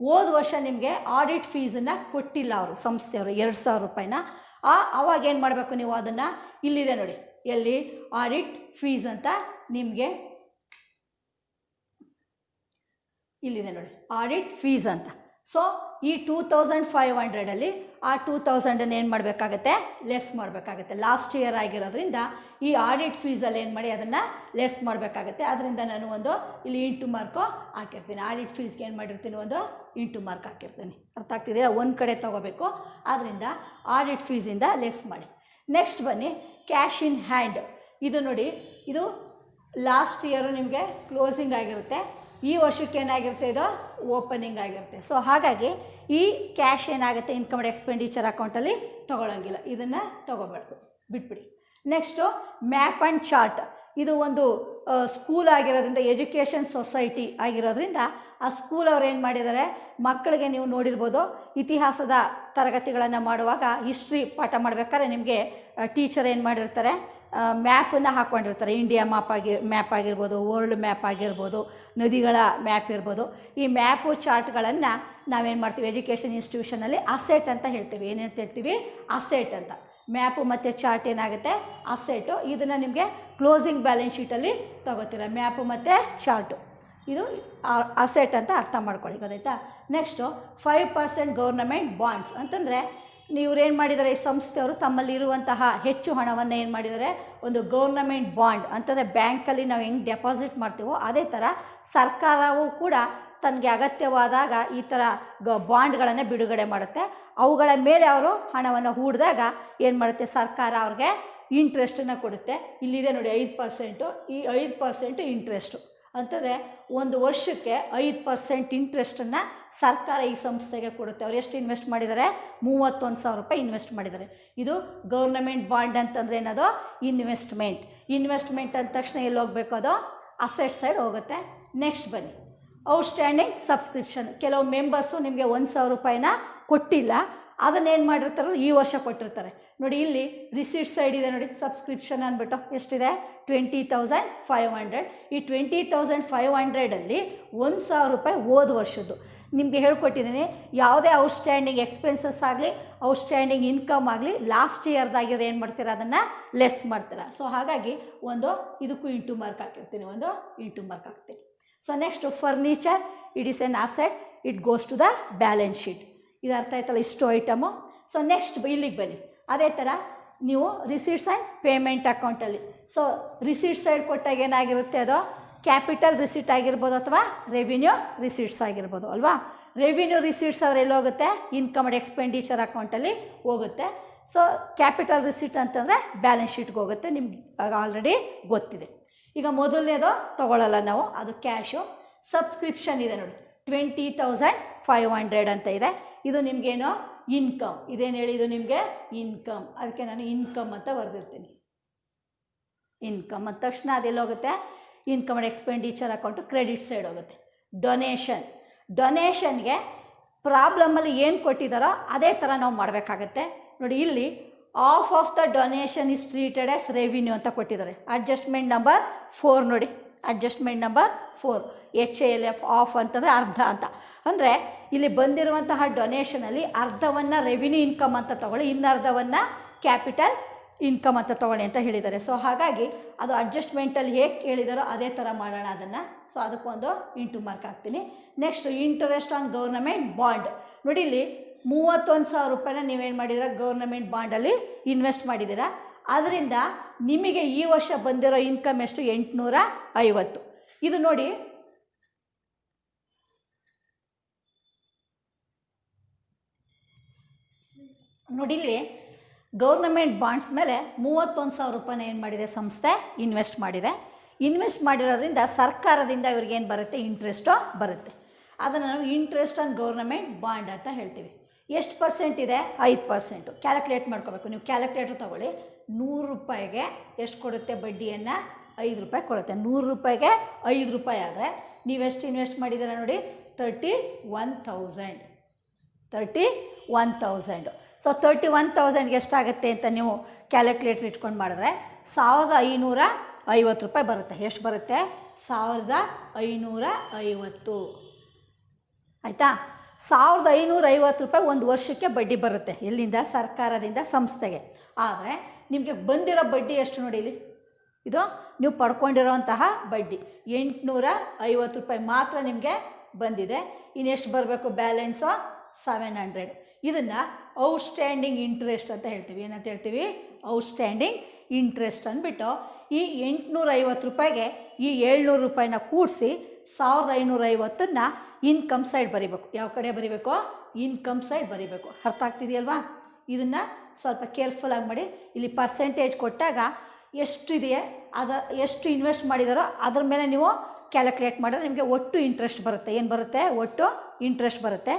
A: ಹೋದ ವರ್ಷ ನಿಮಗೆ ಆಡಿಟ್ ಫೀಸನ್ನು ಕೊಟ್ಟಿಲ್ಲ ಅವರು, ಸಂಸ್ಥೆಯವರು 2,000 ರೂಪಾಯಿನ. ಅವಾಗ ಏನು ಮಾಡಬೇಕು ನೀವು, ಅದನ್ನು ಇಲ್ಲಿದೆ ನೋಡಿ, ಎಲ್ಲಿ ಆಡಿಟ್ ಫೀಸ್ ಅಂತ ನಿಮಗೆ ಇಲ್ಲಿದೆ ನೋಡಿ, ಆಡಿಟ್ ಫೀಸ್ ಅಂತ. ಸೊ ಈ 2,500ಅಲ್ಲಿ ಆ 2,000 ಏನು ಮಾಡಬೇಕಾಗತ್ತೆ, ಲೆಸ್ ಮಾಡಬೇಕಾಗತ್ತೆ. ಲಾಸ್ಟ್ ಇಯರ್ ಆಗಿರೋದ್ರಿಂದ ಈ ಆಡಿಟ್ ಫೀಸಲ್ಲಿ ಏನು ಮಾಡಿ ಅದನ್ನು ಲೆಸ್ ಮಾಡಬೇಕಾಗತ್ತೆ. ಅದರಿಂದ ನಾನು ಒಂದು ಇಲ್ಲಿ ಇಂಟು ಮಾರ್ಕು ಹಾಕಿರ್ತೀನಿ. ಆಡಿಟ್ ಫೀಸ್ಗೆ ಏನು ಮಾಡಿರ್ತೀನಿ, ಒಂದು ಇಂಟು ಮಾರ್ಕ್ ಹಾಕಿರ್ತೀನಿ. ಅರ್ಥ ಆಗ್ತಿದೆಯಾ, ಒಂದು ಕಡೆ ತೊಗೋಬೇಕು. ಆದ್ದರಿಂದ ಆಡಿಟ್ ಫೀಸಿಂದ ಲೆಸ್ ಮಾಡಿ. ನೆಕ್ಸ್ಟ್ ಬನ್ನಿ, ಕ್ಯಾಶ್ ಇನ್ ಹ್ಯಾಂಡ್. ಇದು ನೋಡಿ, ಇದು ಲಾಸ್ಟ್ ಇಯರು ನಿಮಗೆ ಕ್ಲೋಸಿಂಗ್ ಆಗಿರುತ್ತೆ, ಈ ವರ್ಷಕ್ಕೆ ಏನಾಗಿರುತ್ತೆ, ಇದು ಓಪನಿಂಗ್ ಆಗಿರುತ್ತೆ. ಸೊ ಹಾಗಾಗಿ ಈ ಕ್ಯಾಶ್ ಏನಾಗುತ್ತೆ ಇನ್ಕಮ್ ಆ್ಯಂಡ್ ಎಕ್ಸ್ಪೆಂಡಿಚರ್ ಅಕೌಂಟಲ್ಲಿ ತೊಗೊಳಂಗಿಲ್ಲ, ಇದನ್ನು ತೊಗೋಬಾರ್ದು, ಬಿಟ್ಬಿಡಿ. Next map and chart. ಇದು ಒಂದು ಸ್ಕೂಲ್ ಆಗಿರೋದ್ರಿಂದ, ಎಜುಕೇಷನ್ ಸೊಸೈಟಿ ಆಗಿರೋದ್ರಿಂದ ಆ ಸ್ಕೂಲ್ ಅವ್ರು ಏನು ಮಾಡಿದ್ದಾರೆ, ಮಕ್ಕಳಿಗೆ ನೀವು ನೋಡಿರ್ಬೋದು, ಇತಿಹಾಸದ ತರಗತಿಗಳನ್ನು ಮಾಡುವಾಗ ಹಿಸ್ಟ್ರಿ ಪಾಠ ಮಾಡಬೇಕಾದ್ರೆ ನಿಮಗೆ ಟೀಚರ್ ಏನು ಮಾಡಿರ್ತಾರೆ, ಮ್ಯಾಪನ್ನು ಹಾಕ್ಕೊಂಡಿರ್ತಾರೆ. ಇಂಡಿಯಾ ಮ್ಯಾಪ್ ಆಗಿರ್ಬೋದು, ವರ್ಲ್ಡ್ ಮ್ಯಾಪ್ ಆಗಿರ್ಬೋದು, ನದಿಗಳ ಮ್ಯಾಪ್ ಇರ್ಬೋದು. ಈ ಮ್ಯಾಪು ಚಾರ್ಟ್ಗಳನ್ನು ನಾವೇನು ಮಾಡ್ತೀವಿ, ಎಜುಕೇಷನ್ ಇನ್ಸ್ಟಿಟ್ಯೂಷನಲ್ಲಿ ಅಸೆಟ್ ಅಂತ ಹೇಳ್ತೀವಿ. ಏನಂತ ಹೇಳ್ತೀವಿ, ಅಸೆಟ್ ಅಂತ. ಮ್ಯಾಪು ಮತ್ತು ಚಾರ್ಟ್ ಏನಾಗುತ್ತೆ, ಅಸೆಟು. ಇದನ್ನು ನಿಮಗೆ ಕ್ಲೋಸಿಂಗ್ ಬ್ಯಾಲೆನ್ಸ್ ಶೀಟಲ್ಲಿ ತೊಗೋತೀರ, ಮ್ಯಾಪು ಮತ್ತು ಚಾರ್ಟು. ಇದು ಅಸೆಟ್ ಅಂತ ಅರ್ಥ ಮಾಡ್ಕೊಳ್ಳಿ, ಗೊತ್ತಾಯ್ತಾ. ನೆಕ್ಸ್ಟು 5% ಗೌರ್ನಮೆಂಟ್ ಬಾಂಡ್ಸ್ ಅಂತಂದರೆ ಇವ್ರೇನು ಮಾಡಿದ್ದಾರೆ, ಈ ಸಂಸ್ಥೆಯವರು ತಮ್ಮಲ್ಲಿರುವಂತಹ ಹೆಚ್ಚು ಹಣವನ್ನು ಏನು ಮಾಡಿದ್ದಾರೆ, ಒಂದು ಗೌರ್ನಮೆಂಟ್ ಬಾಂಡ್ ಅಂತಂದರೆ ಬ್ಯಾಂಕಲ್ಲಿ ನಾವು ಹೆಂಗೆ ಡೆಪಾಸಿಟ್ ಮಾಡ್ತೀವೋ ಅದೇ ಥರ ಸರ್ಕಾರವೂ ಕೂಡ ತನಗೆ ಅಗತ್ಯವಾದಾಗ ಈ ಥರ ಬಾಂಡ್ಗಳನ್ನು ಬಿಡುಗಡೆ ಮಾಡುತ್ತೆ. ಅವುಗಳ ಮೇಲೆ ಅವರು ಹಣವನ್ನು ಹೂಡಿದಾಗ ಏನು ಮಾಡುತ್ತೆ, ಸರ್ಕಾರ ಅವ್ರಿಗೆ ಇಂಟ್ರೆಸ್ಟನ್ನು ಕೊಡುತ್ತೆ. ಇಲ್ಲಿದೆ ನೋಡಿ 5%. ಈ 5% ಇಂಟ್ರೆಸ್ಟು ಅಂತಂದರೆ ಒಂದು ವರ್ಷಕ್ಕೆ 5% ಇಂಟ್ರೆಸ್ಟನ್ನು ಸರ್ಕಾರ ಈ ಸಂಸ್ಥೆಗೆ ಕೊಡುತ್ತೆ. ಅವ್ರು ಎಷ್ಟು ಇನ್ವೆಸ್ಟ್ ಮಾಡಿದ್ದಾರೆ, 31,000 ರೂಪಾಯಿ ಇನ್ವೆಸ್ಟ್ ಮಾಡಿದ್ದಾರೆ. ಇದು ಗೌರ್ನಮೆಂಟ್ ಬಾಂಡ್ ಅಂತಂದರೆ ಏನದು, ಇನ್ವೆಸ್ಟ್ಮೆಂಟ್ ಅಂದ ತಕ್ಷಣ ಎಲ್ಲಿ ಹೋಗಬೇಕು, ಅದು ಅಸೆಟ್ ಸೈಡ್ ಹೋಗುತ್ತೆ. ನೆಕ್ಸ್ಟ್ ಬನ್ನಿ, ಔಟ್ಸ್ಟ್ಯಾಂಡಿಂಗ್ ಸಬ್ಸ್ಕ್ರಿಪ್ಷನ್. ಕೆಲವು ಮೆಂಬರ್ಸು ನಿಮಗೆ 1,000 ರೂಪಾಯಿನ ಕೊಟ್ಟಿಲ್ಲ, ಅದನ್ನೇನು ಮಾಡಿರ್ತಾರೆ, ಈ ವರ್ಷ ಕೊಟ್ಟಿರ್ತಾರೆ. ನೋಡಿ ಇಲ್ಲಿ ರಿಸೀಟ್ ಸೈಡ್ ಇದೆ ನೋಡಿ, ಸಬ್ಸ್ಕ್ರಿಪ್ಷನ್ ಅಂದ್ಬಿಟ್ಟು ಎಷ್ಟಿದೆ, 20,500. ಈ 20,500ಅಲ್ಲಿ 1,000 ರೂಪಾಯಿ ಹೋದ ವರ್ಷದ್ದು. ನಿಮಗೆ ಹೇಳ್ಕೊಟ್ಟಿದ್ದೀನಿ, ಯಾವುದೇ ಔಟ್ಸ್ಟ್ಯಾಂಡಿಂಗ್ ಎಕ್ಸ್ಪೆನ್ಸಸ್ ಆಗಲಿ, ಔಟ್ಸ್ಟ್ಯಾಂಡಿಂಗ್ ಇನ್ಕಮ್ ಆಗಲಿ, ಲಾಸ್ಟ್ ಇಯರ್ದಾಗಿರೋ ಏನು ಮಾಡ್ತೀರಾ, ಅದನ್ನು ಲೆಸ್ ಮಾಡ್ತೀರಾ. ಸೊ ಹಾಗಾಗಿ ಒಂದು ಇದಕ್ಕೂ ಇಂಟು ಮಾರ್ಕ್ ಹಾಕಿರ್ತೀನಿ, ಒಂದು ಇಂಟು ಮಾರ್ಕ್ ಹಾಕ್ತೀನಿ. So next furniture, it is an asset, it goes to the balance sheet. ಇದು ಅರ್ಥ ಆಯ್ತಲ್ಲ, ಇಷ್ಟು ಐಟಮು. ಸೊ ನೆಕ್ಸ್ಟ್ ಇಲ್ಲಿಗೆ ಬನ್ನಿ, ಅದೇ ಥರ ನೀವು ರಿಸೀಟ್ಸ್ ಆ್ಯಂಡ್ ಪೇಮೆಂಟ್ ಅಕೌಂಟಲ್ಲಿ. ಸೊ ರಿಸೀಟ್ ಸೈಡ್ ಕೊಟ್ಟಾಗ ಏನಾಗಿರುತ್ತೆ, ಅದು ಕ್ಯಾಪಿಟಲ್ ರಿಸೀಟ್ ಆಗಿರ್ಬೋದು ಅಥವಾ ರೆವಿನ್ಯೂ ರಿಸೀಟ್ಸ್ ಆಗಿರ್ಬೋದು ಅಲ್ವಾ. ರೆವಿನ್ಯೂ ರಿಸೀಟ್ಸ್ ಆದರೆ ಎಲ್ಲಿ ಹೋಗುತ್ತೆ, ಇನ್ಕಮ್ ಆ್ಯಂಡ್ ಎಕ್ಸ್ಪೆಂಡಿಚರ್ ಅಕೌಂಟಲ್ಲಿ ಹೋಗುತ್ತೆ. ಸೊ ಕ್ಯಾಪಿಟಲ್ ರಿಸೀಟ್ ಅಂತಂದರೆ ಬ್ಯಾಲೆನ್ಸ್ ಶೀಟ್ಗೆ ಹೋಗುತ್ತೆ, ನಿಮ್ಗೆ ಆಲ್ರೆಡಿ ಗೊತ್ತಿದೆ. ಈಗ ಮೊದಲನೇದು ತೊಗೊಳ್ಳಲ್ಲ ನಾವು, ಅದು ಕ್ಯಾಶು. ಸಬ್ಸ್ಕ್ರಿಪ್ಷನ್ ಇದೆ ನೋಡಿ, 20,500 ಅಂತ ಇದೆ. ಇದು ನಿಮಗೇನು ಇನ್ಕಮ್, ಇದೇನು ಹೇಳಿ, ಇದು ನಿಮಗೆ ಇನ್ಕಮ್. ಅದಕ್ಕೆ ನಾನು ಇನ್ಕಮ್ ಅಂತ ಬರೆದಿರ್ತೀನಿ. ಇನ್ಕಮ್ ಅಂದ ತಕ್ಷಣ ಅದೆಲ್ಲ ಹೋಗುತ್ತೆ, income and expenditure account credit side ಹೋಗುತ್ತೆ. ಡೊನೇಷನ್ಗೆ ಪ್ರಾಬ್ಲಮಲ್ಲಿ ಏನು ಕೊಟ್ಟಿದ್ದಾರೋ ಅದೇ ಥರ ನಾವು ಮಾಡಬೇಕಾಗತ್ತೆ. ನೋಡಿ ಇಲ್ಲಿ of the donation is treated as revenue ಅಂತ ಕೊಟ್ಟಿದ್ದಾರೆ. ಅಡ್ಜಸ್ಟ್ಮೆಂಟ್ ನಂಬರ್ 4 ನೋಡಿ, ಅಡ್ಜಸ್ಟ್ಮೆಂಟ್ ನಂಬರ್ 4 HALF ಆಫ್ ಅಂತಂದರೆ ಅರ್ಧ ಅಂತ. ಅಂದರೆ ಇಲ್ಲಿ ಬಂದಿರುವಂತಹ ಡೊನೇಷನಲ್ಲಿ ಅರ್ಧವನ್ನು ರೆವಿನ್ಯೂ ಇನ್ಕಮ್ ಅಂತ ತೊಗೊಳ್ಳಿ, ಇನ್ನರ್ಧವನ್ನು ಕ್ಯಾಪಿಟಲ್ ಇನ್ಕಮ್ ಅಂತ ತೊಗೊಳ್ಳಿ ಅಂತ ಹೇಳಿದ್ದಾರೆ. ಸೊ ಹಾಗಾಗಿ ಅದು ಅಡ್ಜಸ್ಟ್ಮೆಂಟಲ್ಲಿ ಹೇಗೆ ಹೇಳಿದಾರೋ ಅದೇ ಥರ ಮಾಡೋಣ ಅದನ್ನು. ಸೊ ಅದಕ್ಕೊಂದು ಇಂಟು ಮಾರ್ಕ್ ಹಾಕ್ತೀನಿ. Next interest on government bond. ನೋಡಿ ಇಲ್ಲಿ 31,000 ರೂಪಾಯಿನ ನೀವೇನು ಮಾಡಿದ್ದೀರಾ, ಗೌರ್ನಮೆಂಟ್ ಬಾಂಡಲ್ಲಿ ಇನ್ವೆಸ್ಟ್ ಮಾಡಿದ್ದೀರಾ. ಅದರಿಂದ ನಿಮಗೆ ಈ ವರ್ಷ ಬಂದಿರೋ ಇನ್ಕಮ್ ಎಷ್ಟು, 850. ಇದು ನೋಡಿ ಇಲ್ಲಿ ಗೌರ್ನಮೆಂಟ್ ಬಾಂಡ್ಸ್ ಮೇಲೆ 31,000 ರೂಪಾಯಿನ ಏನು ಮಾಡಿದೆ ಸಂಸ್ಥೆ ಇನ್ವೆಸ್ಟ್ ಮಾಡಿದೆ. ಇನ್ವೆಸ್ಟ್ ಮಾಡಿರೋದ್ರಿಂದ ಸರ್ಕಾರದಿಂದ ಇವ್ರಿಗೇನು ಬರುತ್ತೆ, ಇಂಟ್ರೆಸ್ಟು ಬರುತ್ತೆ. ಅದನ್ನು ನಾವು ಇಂಟ್ರೆಸ್ಟ್ ಆನ್ ಗೌರ್ನಮೆಂಟ್ ಬಾಂಡ್ ಅಂತ ಹೇಳ್ತೀವಿ. ಎಷ್ಟು ಪರ್ಸೆಂಟ್ ಇದೆ? 5%. ಕ್ಯಾಲ್ಕುಲೇಟ್ ಮಾಡ್ಕೋಬೇಕು. ನೀವು ಕ್ಯಾಲ್ಕುಲೇಟ್ರ್ ತೊಗೊಳ್ಳಿ. 100 ರೂಪಾಯಿಗೆ ಎಷ್ಟು ಕೊಡುತ್ತೆ ಬಡ್ಡಿಯನ್ನು? 5 ರೂಪಾಯಿ ಕೊಡುತ್ತೆ. 100 ರೂಪಾಯಿಗೆ 5 ರೂಪಾಯಿ ಆದರೆ ನೀವೆಷ್ಟು ಇನ್ವೆಸ್ಟ್ ಮಾಡಿದ್ದೀರ ನೋಡಿ, 31,000. 31,000. ಸೊ 31,000ಗೆ ಎಷ್ಟಾಗುತ್ತೆ ಅಂತ ನೀವು ಕ್ಯಾಲ್ಕುಲೇಟ್ರ್ ಇಟ್ಕೊಂಡು ಮಾಡಿದ್ರೆ 1,550 ರೂಪಾಯಿ ಬರುತ್ತೆ. ಎಷ್ಟು ಬರುತ್ತೆ? 1,550. ಆಯಿತಾ? 1,550 ರೂಪಾಯಿ ಒಂದು ವರ್ಷಕ್ಕೆ ಬಡ್ಡಿ ಬರುತ್ತೆ. ಎಲ್ಲಿಂದ? ಸರ್ಕಾರದಿಂದ ಸಂಸ್ಥೆಗೆ. ಆದರೆ ನಿಮಗೆ ಬಂದಿರೋ ಬಡ್ಡಿ ಎಷ್ಟು ನೋಡಿ ಇಲ್ಲಿ, ಇದು ನೀವು ಪಡ್ಕೊಂಡಿರೋಂತಹ ಬಡ್ಡಿ 850 ರೂಪಾಯಿ ಮಾತ್ರ ನಿಮಗೆ ಬಂದಿದೆ. ಇನ್ನೆಷ್ಟು ಬರಬೇಕು ಬ್ಯಾಲೆನ್ಸು? 700. ಇದನ್ನು ಔಟ್ಸ್ಟ್ಯಾಂಡಿಂಗ್ ಇಂಟ್ರೆಸ್ಟ್ ಅಂತ ಹೇಳ್ತೀವಿ. ಏನಂತ ಹೇಳ್ತೀವಿ? ಔಟ್ಸ್ಟ್ಯಾಂಡಿಂಗ್ ಇಂಟ್ರೆಸ್ಟ್ ಅಂದ್ಬಿಟ್ಟು ಈ 850 ರೂಪಾಯಿಗೆ ಈ 700 ರೂಪಾಯಿನ ಕೂಡಿಸಿ 1,550ನ್ನ ಇನ್ಕಮ್ ಸೈಡ್ ಬರೀಬೇಕು. ಯಾವ ಕಡೆ ಬರೀಬೇಕು? ಇನ್ಕಮ್ ಸೈಡ್ ಬರೀಬೇಕು. ಅರ್ಥ ಆಗ್ತಿದೆಯಲ್ವಾ? ಇದನ್ನು ಸ್ವಲ್ಪ ಕೇರ್ಫುಲ್ಲಾಗಿ ಮಾಡಿ. ಇಲ್ಲಿ ಪರ್ಸೆಂಟೇಜ್ ಕೊಟ್ಟಾಗ ಎಷ್ಟಿದೆಯೇ ಎಷ್ಟು ಇನ್ವೆಸ್ಟ್ ಮಾಡಿದಾರೋ ಅದ್ರ ಮೇಲೆ ನೀವು ಕ್ಯಾಲ್ಕುಲೇಟ್ ಮಾಡಿದ್ರೆ ನಿಮಗೆ ಒಟ್ಟು ಇಂಟ್ರೆಸ್ಟ್ ಬರುತ್ತೆ. ಏನು ಬರುತ್ತೆ? ಒಟ್ಟು ಇಂಟ್ರೆಸ್ಟ್ ಬರುತ್ತೆ.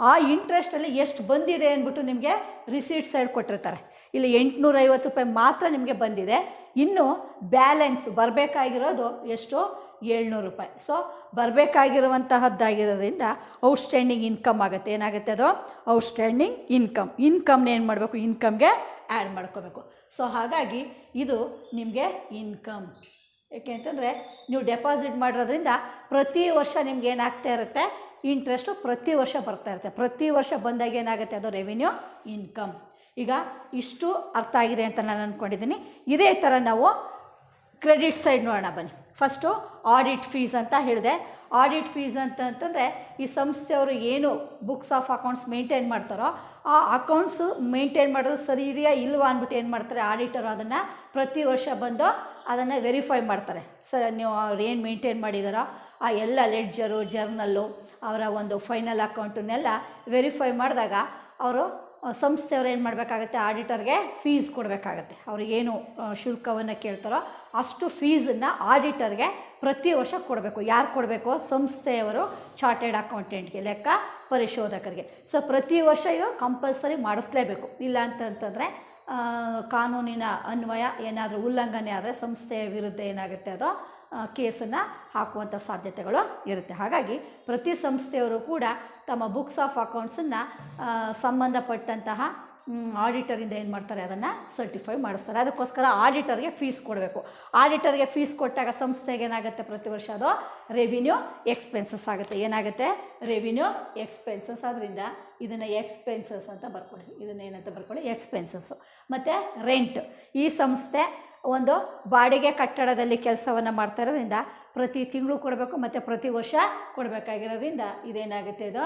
A: ಆ ಇಂಟ್ರೆಸ್ಟಲ್ಲಿ ಎಷ್ಟು ಬಂದಿದೆ ಅಂದ್ಬಿಟ್ಟು ನಿಮಗೆ ರಿಸೀಟ್ ಸೈಡ್ ಕೊಟ್ಟಿರ್ತಾರೆ. ಇಲ್ಲಿ 850 ರೂಪಾಯಿ ಮಾತ್ರ ನಿಮಗೆ ಬಂದಿದೆ. ಇನ್ನು ಬ್ಯಾಲೆನ್ಸ್ ಬರಬೇಕಾಗಿರೋದು ಎಷ್ಟು? 700 ರೂಪಾಯಿ. ಸೊ ಬರಬೇಕಾಗಿರುವಂತಹದ್ದಾಗಿರೋದ್ರಿಂದ ಔಟ್ಸ್ಟ್ಯಾಂಡಿಂಗ್ ಇನ್ಕಮ್ ಆಗುತ್ತೆ. ಏನಾಗುತ್ತೆ ಅದು? ಔಟ್ಸ್ಟ್ಯಾಂಡಿಂಗ್ ಇನ್ಕಮ್ನ ಏನು ಮಾಡಬೇಕು? ಇನ್ಕಮ್ಗೆ ಆ್ಯಡ್ ಮಾಡ್ಕೋಬೇಕು. ಸೊ ಹಾಗಾಗಿ ಇದು ನಿಮಗೆ ಇನ್ಕಮ್. ಯಾಕೆ ಅಂತಂದರೆ ನೀವು ಡೆಪಾಸಿಟ್ ಮಾಡಿರೋದ್ರಿಂದ ಪ್ರತಿ ವರ್ಷ ನಿಮ್ಗೆ ಏನಾಗ್ತಾ ಇರುತ್ತೆ? ಇಂಟ್ರೆಸ್ಟು ಪ್ರತಿ ವರ್ಷ ಬರ್ತಾ ಇರುತ್ತೆ. ಪ್ರತಿ ವರ್ಷ ಬಂದಾಗ ಏನಾಗುತ್ತೆ? ಅದು ರೆವಿನ್ಯೂ ಇನ್ಕಮ್. ಈಗ ಇಷ್ಟು ಅರ್ಥ ಆಗಿದೆ ಅಂತ ನಾನು ಅಂದ್ಕೊಂಡಿದ್ದೀನಿ. ಇದೇ ಥರ ನಾವು ಕ್ರೆಡಿಟ್ ಸೈಡ್ ನೋಡೋಣ ಬನ್ನಿ. ಫಸ್ಟು ಆಡಿಟ್ ಫೀಸ್ ಅಂತ ಹೇಳಿದೆ. ಆಡಿಟ್ ಫೀಸ್ ಅಂತಂದರೆ ಈ ಸಂಸ್ಥೆಯವರು ಏನು ಬುಕ್ಸ್ ಆಫ್ ಅಕೌಂಟ್ಸ್ ಮೇಂಟೈನ್ ಮಾಡ್ತಾರೋ ಆ ಅಕೌಂಟ್ಸು ಮೇಂಟೈನ್ ಮಾಡೋದು ಸರಿ ಇದೆಯಾ ಇಲ್ವಾ ಅಂದ್ಬಿಟ್ಟು ಏನು ಮಾಡ್ತಾರೆ, ಆಡಿಟರು ಅದನ್ನು ಪ್ರತಿ ವರ್ಷ ಬಂದು ಅದನ್ನು ವೆರಿಫೈ ಮಾಡ್ತಾರೆ. ಸರ್ ನೀವು ಅವ್ರು ಏನು ಮೇಂಟೈನ್ ಮಾಡಿದಾರೋ ಆ ಎಲ್ಲ ಲೆಡ್ಜರು, ಜರ್ನಲ್ಲು, ಅವರ ಒಂದು ಫೈನಲ್ ಅಕೌಂಟನ್ನೆಲ್ಲ ವೆರಿಫೈ ಮಾಡಿದಾಗ ಅವರು ಸಂಸ್ಥೆಯವರು ಏನು ಮಾಡಬೇಕಾಗತ್ತೆ? ಆಡಿಟರ್ಗೆ ಫೀಸ್ ಕೊಡಬೇಕಾಗತ್ತೆ. ಅವ್ರಿಗೇನು ಶುಲ್ಕವನ್ನು ಕೇಳ್ತಾರೋ ಅಷ್ಟು ಫೀಸನ್ನು ಆಡಿಟರ್ಗೆ ಪ್ರತಿ ವರ್ಷ ಕೊಡಬೇಕು. ಯಾರು ಕೊಡಬೇಕು? ಸಂಸ್ಥೆಯವರು ಚಾರ್ಟೆಡ್ ಅಕೌಂಟೆಂಟ್ಗೆ, ಲೆಕ್ಕ ಪರಿಶೋಧಕರಿಗೆ. ಸೊ ಪ್ರತಿ ವರ್ಷ ಇದು ಕಂಪಲ್ಸರಿ ಮಾಡಿಸ್ಲೇಬೇಕು. ಇಲ್ಲ ಅಂತಂತಂದರೆ ಕಾನೂನಿನ ಅನ್ವಯ ಏನಾದರೂ ಉಲ್ಲಂಘನೆ ಆದರೆ ಸಂಸ್ಥೆಯ ವಿರುದ್ಧ ಏನಾಗುತ್ತೆ? ಅದು ಕೇಸನ್ನು ಹಾಕುವಂಥ ಸಾಧ್ಯತೆಗಳು ಇರುತ್ತೆ. ಹಾಗಾಗಿ ಪ್ರತಿ ಸಂಸ್ಥೆಯವರು ಕೂಡ ತಮ್ಮ ಬುಕ್ಸ್ ಆಫ್ ಅಕೌಂಟ್ಸನ್ನು ಸಂಬಂಧಪಟ್ಟಂತಹ ಆಡಿಟರಿಂದ ಏನು ಮಾಡ್ತಾರೆ? ಅದನ್ನು ಸರ್ಟಿಫೈ ಮಾಡಿಸ್ತಾರೆ. ಅದಕ್ಕೋಸ್ಕರ ಆಡಿಟರ್ಗೆ ಫೀಸ್ ಕೊಡಬೇಕು. ಆಡಿಟರ್ಗೆ ಫೀಸ್ ಕೊಟ್ಟಾಗ ಸಂಸ್ಥೆಗೆ ಏನಾಗುತ್ತೆ? ಪ್ರತಿ ವರ್ಷ ಅದು ರೆವಿನ್ಯೂ ಎಕ್ಸ್ಪೆನ್ಸಸ್ ಆಗುತ್ತೆ. ಏನಾಗುತ್ತೆ? Revenue expenses. ಅದರಿಂದ ಇದನ್ನು ಎಕ್ಸ್ಪೆನ್ಸಸ್ ಅಂತ ಬರ್ಕೊಳ್ಳಿ. ಇದನ್ನು ಏನಂತ ಬರ್ಕೊಳ್ಳಿ? ಎಕ್ಸ್ಪೆನ್ಸಸ್ಸು. ಮತ್ತು ರೆಂಟ್. ಈ ಸಂಸ್ಥೆ ಒಂದು ಬಾಡಿಗೆ ಕಟ್ಟಡದಲ್ಲಿ ಕೆಲಸವನ್ನು ಮಾಡ್ತಾ ಇರೋದ್ರಿಂದ ಪ್ರತಿ ತಿಂಗಳು ಕೊಡಬೇಕು ಮತ್ತು ಪ್ರತಿ ವರ್ಷ ಕೊಡಬೇಕಾಗಿರೋದ್ರಿಂದ ಇದೇನಾಗುತ್ತೆ? ಇದು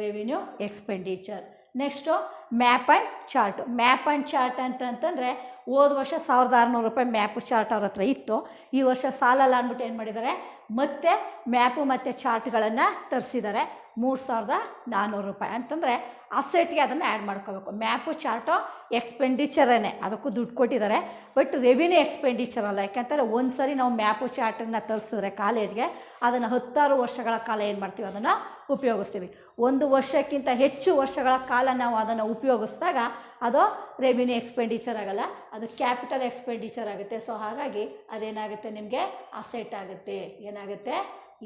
A: revenue expenditure. Next map and chart. Map and chart ಅಂತಂತಂದರೆ ಹೋದ ವರ್ಷ 1,600 ರೂಪಾಯಿ ಮ್ಯಾಪು ಚಾರ್ಟ್ ಅವ್ರ ಹತ್ರ ಇತ್ತು. ಈ ವರ್ಷ ಸಾಲಲ್ಲ ಅಂದ್ಬಿಟ್ಟು ಏನು ಮಾಡಿದ್ದಾರೆ? ಮತ್ತೆ ಮ್ಯಾಪು ಮತ್ತು ಚಾರ್ಟ್ಗಳನ್ನು ತರಿಸಿದ್ದಾರೆ. 3,400 ರೂಪಾಯಿ ಅಂತಂದರೆ ಅಸೆಟ್ಗೆ ಅದನ್ನು ಆ್ಯಡ್ ಮಾಡ್ಕೋಬೇಕು. ಮ್ಯಾಪು ಚಾರ್ಟು ಎಕ್ಸ್ಪೆಂಡಿಚರೇ, ಅದಕ್ಕೂ ದುಡ್ಡು ಕೊಟ್ಟಿದ್ದಾರೆ. ಬಟ್ ರೆವಿನ್ಯೂ ಎಕ್ಸ್ಪೆಂಡಿಚರ್ ಅಲ್ಲ. ಯಾಕೆಂದರೆ ಒಂದು ಸರಿ ನಾವು ಮ್ಯಾಪು ಚಾರ್ಟನ್ನು ತರಿಸಿದ್ರೆ ಕಾಲೇಜ್ಗೆ ಅದನ್ನು 10 ವರ್ಷಗಳ ಕಾಲ ಏನು ಮಾಡ್ತೀವಿ? ಅದನ್ನು ಉಪಯೋಗಿಸ್ತೀವಿ. 1 ವರ್ಷಕ್ಕಿಂತ ಹೆಚ್ಚು ವರ್ಷಗಳ ಕಾಲ ನಾವು ಅದನ್ನು ಉಪಯೋಗಿಸಿದಾಗ ಅದು ರೆವಿನ್ಯೂ ಎಕ್ಸ್ಪೆಂಡಿಚರ್ ಆಗಲ್ಲ, ಅದು ಕ್ಯಾಪಿಟಲ್ ಎಕ್ಸ್ಪೆಂಡಿಚರ್ ಆಗುತ್ತೆ. ಸೊ ಹಾಗಾಗಿ ಅದೇನಾಗುತ್ತೆ? ನಿಮಗೆ ಅಸೆಟ್ ಆಗುತ್ತೆ. ಏನಾಗುತ್ತೆ?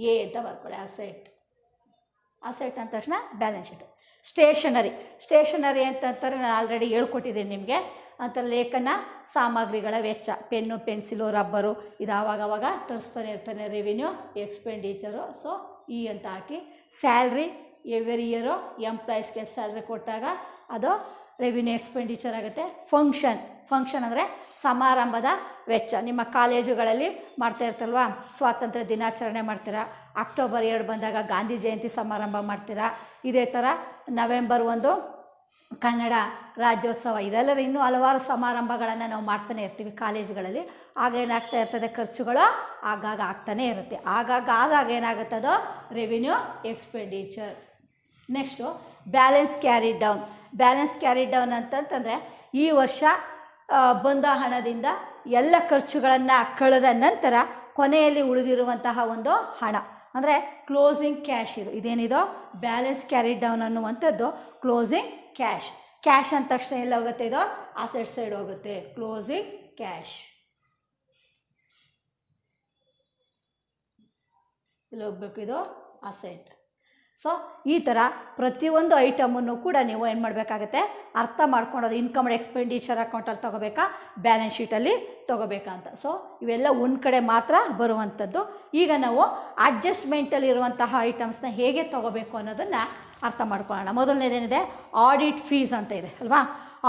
A: ಎ ಅಂತ ಬರ್ಕೊಳ್ಳಿ. ಅಸೆಟ್. ಅಸೆಟ್ ಅಂದ ತಕ್ಷಣ ಬ್ಯಾಲೆನ್ಸ್ ಶೀಟು. ಸ್ಟೇಷನರಿ ಅಂತಂತಾರೆ, ನಾನು ಆಲ್ರೆಡಿ ಹೇಳ್ಕೊಟ್ಟಿದ್ದೀನಿ ನಿಮಗೆ. ಅಂತ ಲೇಖನ ಸಾಮಗ್ರಿಗಳ ವೆಚ್ಚ, ಪೆನ್ನು, ಪೆನ್ಸಿಲು, ರಬ್ಬರು, ಇದು ಆವಾಗವಾಗ ತರಿಸ್ತಾನೆ ಇರ್ತಾನೆ. Revenue expenditure. ಸೊ ಇ ಅಂತ ಹಾಕಿ. ಸ್ಯಾಲ್ರಿ ಎವ್ರಿ ಇಯರು ಎಂಪ್ಲಾಯೀಸ್ಗೆ ಸ್ಯಾಲ್ರಿ ಕೊಟ್ಟಾಗ ಅದು ರೆವಿನ್ಯೂ ಎಕ್ಸ್ಪೆಂಡಿಚರ್ ಆಗುತ್ತೆ. ಫಂಕ್ಷನ್ ಅಂದರೆ ಸಮಾರಂಭದ ವೆಚ್ಚ. ನಿಮ್ಮ ಕಾಲೇಜುಗಳಲ್ಲಿ ಮಾಡ್ತಾ ಇರ್ತಲ್ವಾ, ಸ್ವಾತಂತ್ರ್ಯ ದಿನಾಚರಣೆ ಮಾಡ್ತೀರಾ, ಅಕ್ಟೋಬರ್ 2 ಬಂದಾಗ ಗಾಂಧಿ ಜಯಂತಿ ಸಮಾರಂಭ ಮಾಡ್ತೀರಾ, ಇದೇ ಥರ ನವೆಂಬರ್ 1 ಕನ್ನಡ ರಾಜ್ಯೋತ್ಸವ, ಇದಲ್ಲದೆ ಇನ್ನೂ ಹಲವಾರು ಸಮಾರಂಭಗಳನ್ನು ನಾವು ಮಾಡ್ತಾನೆ ಇರ್ತೀವಿ ಕಾಲೇಜುಗಳಲ್ಲಿ. ಆಗ ಏನಾಗ್ತಾ ಇರ್ತದೆ? ಖರ್ಚುಗಳು ಆಗಾಗ ಆಗ್ತಾನೆ ಇರುತ್ತೆ. ಆದಾಗ ಏನಾಗುತ್ತೆ? ಅದು revenue expenditure. Next balance carried down ಅಂತಂತಂದರೆ ಈ ವರ್ಷ ಬಂದ ಹಣದಿಂದ ಎಲ್ಲ ಖರ್ಚುಗಳನ್ನು ಕಳೆದ ನಂತರ ಕೊನೆಯಲ್ಲಿ ಉಳಿದಿರುವಂತಹ ಒಂದು ಹಣ ಅಂದರೆ ಕ್ಲೋಸಿಂಗ್ ಕ್ಯಾಶ್. ಇದೇನಿದೋ ಬ್ಯಾಲೆನ್ಸ್ ಕ್ಯಾರಿಡ್ ಡೌನ್ ಅನ್ನುವಂಥದ್ದು ಕ್ಲೋಸಿಂಗ್ ಕ್ಯಾಶ್. ಕ್ಯಾಶ್ ಅಂದ ತಕ್ಷಣ ಎಲ್ಲ ಹೋಗುತ್ತೆ, ಇದು ಅಸೆಟ್ ಸೈಡ್ ಹೋಗುತ್ತೆ. ಕ್ಲೋಸಿಂಗ್ ಕ್ಯಾಶ್ ಇಲ್ಲಿ ಹೋಗ್ಬೇಕು, ಇದು ಅಸೆಟ್. ಸೊ ಈ ಥರ ಪ್ರತಿಯೊಂದು ಐಟಮನ್ನು ಕೂಡ ನೀವು ಏನು ಮಾಡಬೇಕಾಗತ್ತೆ, ಅರ್ಥ ಮಾಡ್ಕೊಳೋದು. ಇನ್ಕಮ್ ಆ್ಯಂಡ್ ಎಕ್ಸ್ಪೆಂಡಿಚರ್ ಅಕೌಂಟಲ್ಲಿ ತೊಗೋಬೇಕಾ, ಬ್ಯಾಲೆನ್ಸ್ ಶೀಟಲ್ಲಿ ತೊಗೋಬೇಕಾ ಅಂತ. ಸೊ ಇವೆಲ್ಲ ಒಂದು ಕಡೆ ಮಾತ್ರ ಬರುವಂಥದ್ದು. ಈಗ ನಾವು ಅಡ್ಜಸ್ಟ್ಮೆಂಟಲ್ಲಿ ಇರುವಂತಹ ಐಟಮ್ಸ್ನ ಹೇಗೆ ತೊಗೋಬೇಕು ಅನ್ನೋದನ್ನು ಅರ್ಥ ಮಾಡ್ಕೊಳ್ಳೋಣ. ಮೊದಲನೇದೇನಿದೆ, ಆಡಿಟ್ ಫೀಸ್ ಅಂತ ಇದೆ ಅಲ್ವಾ.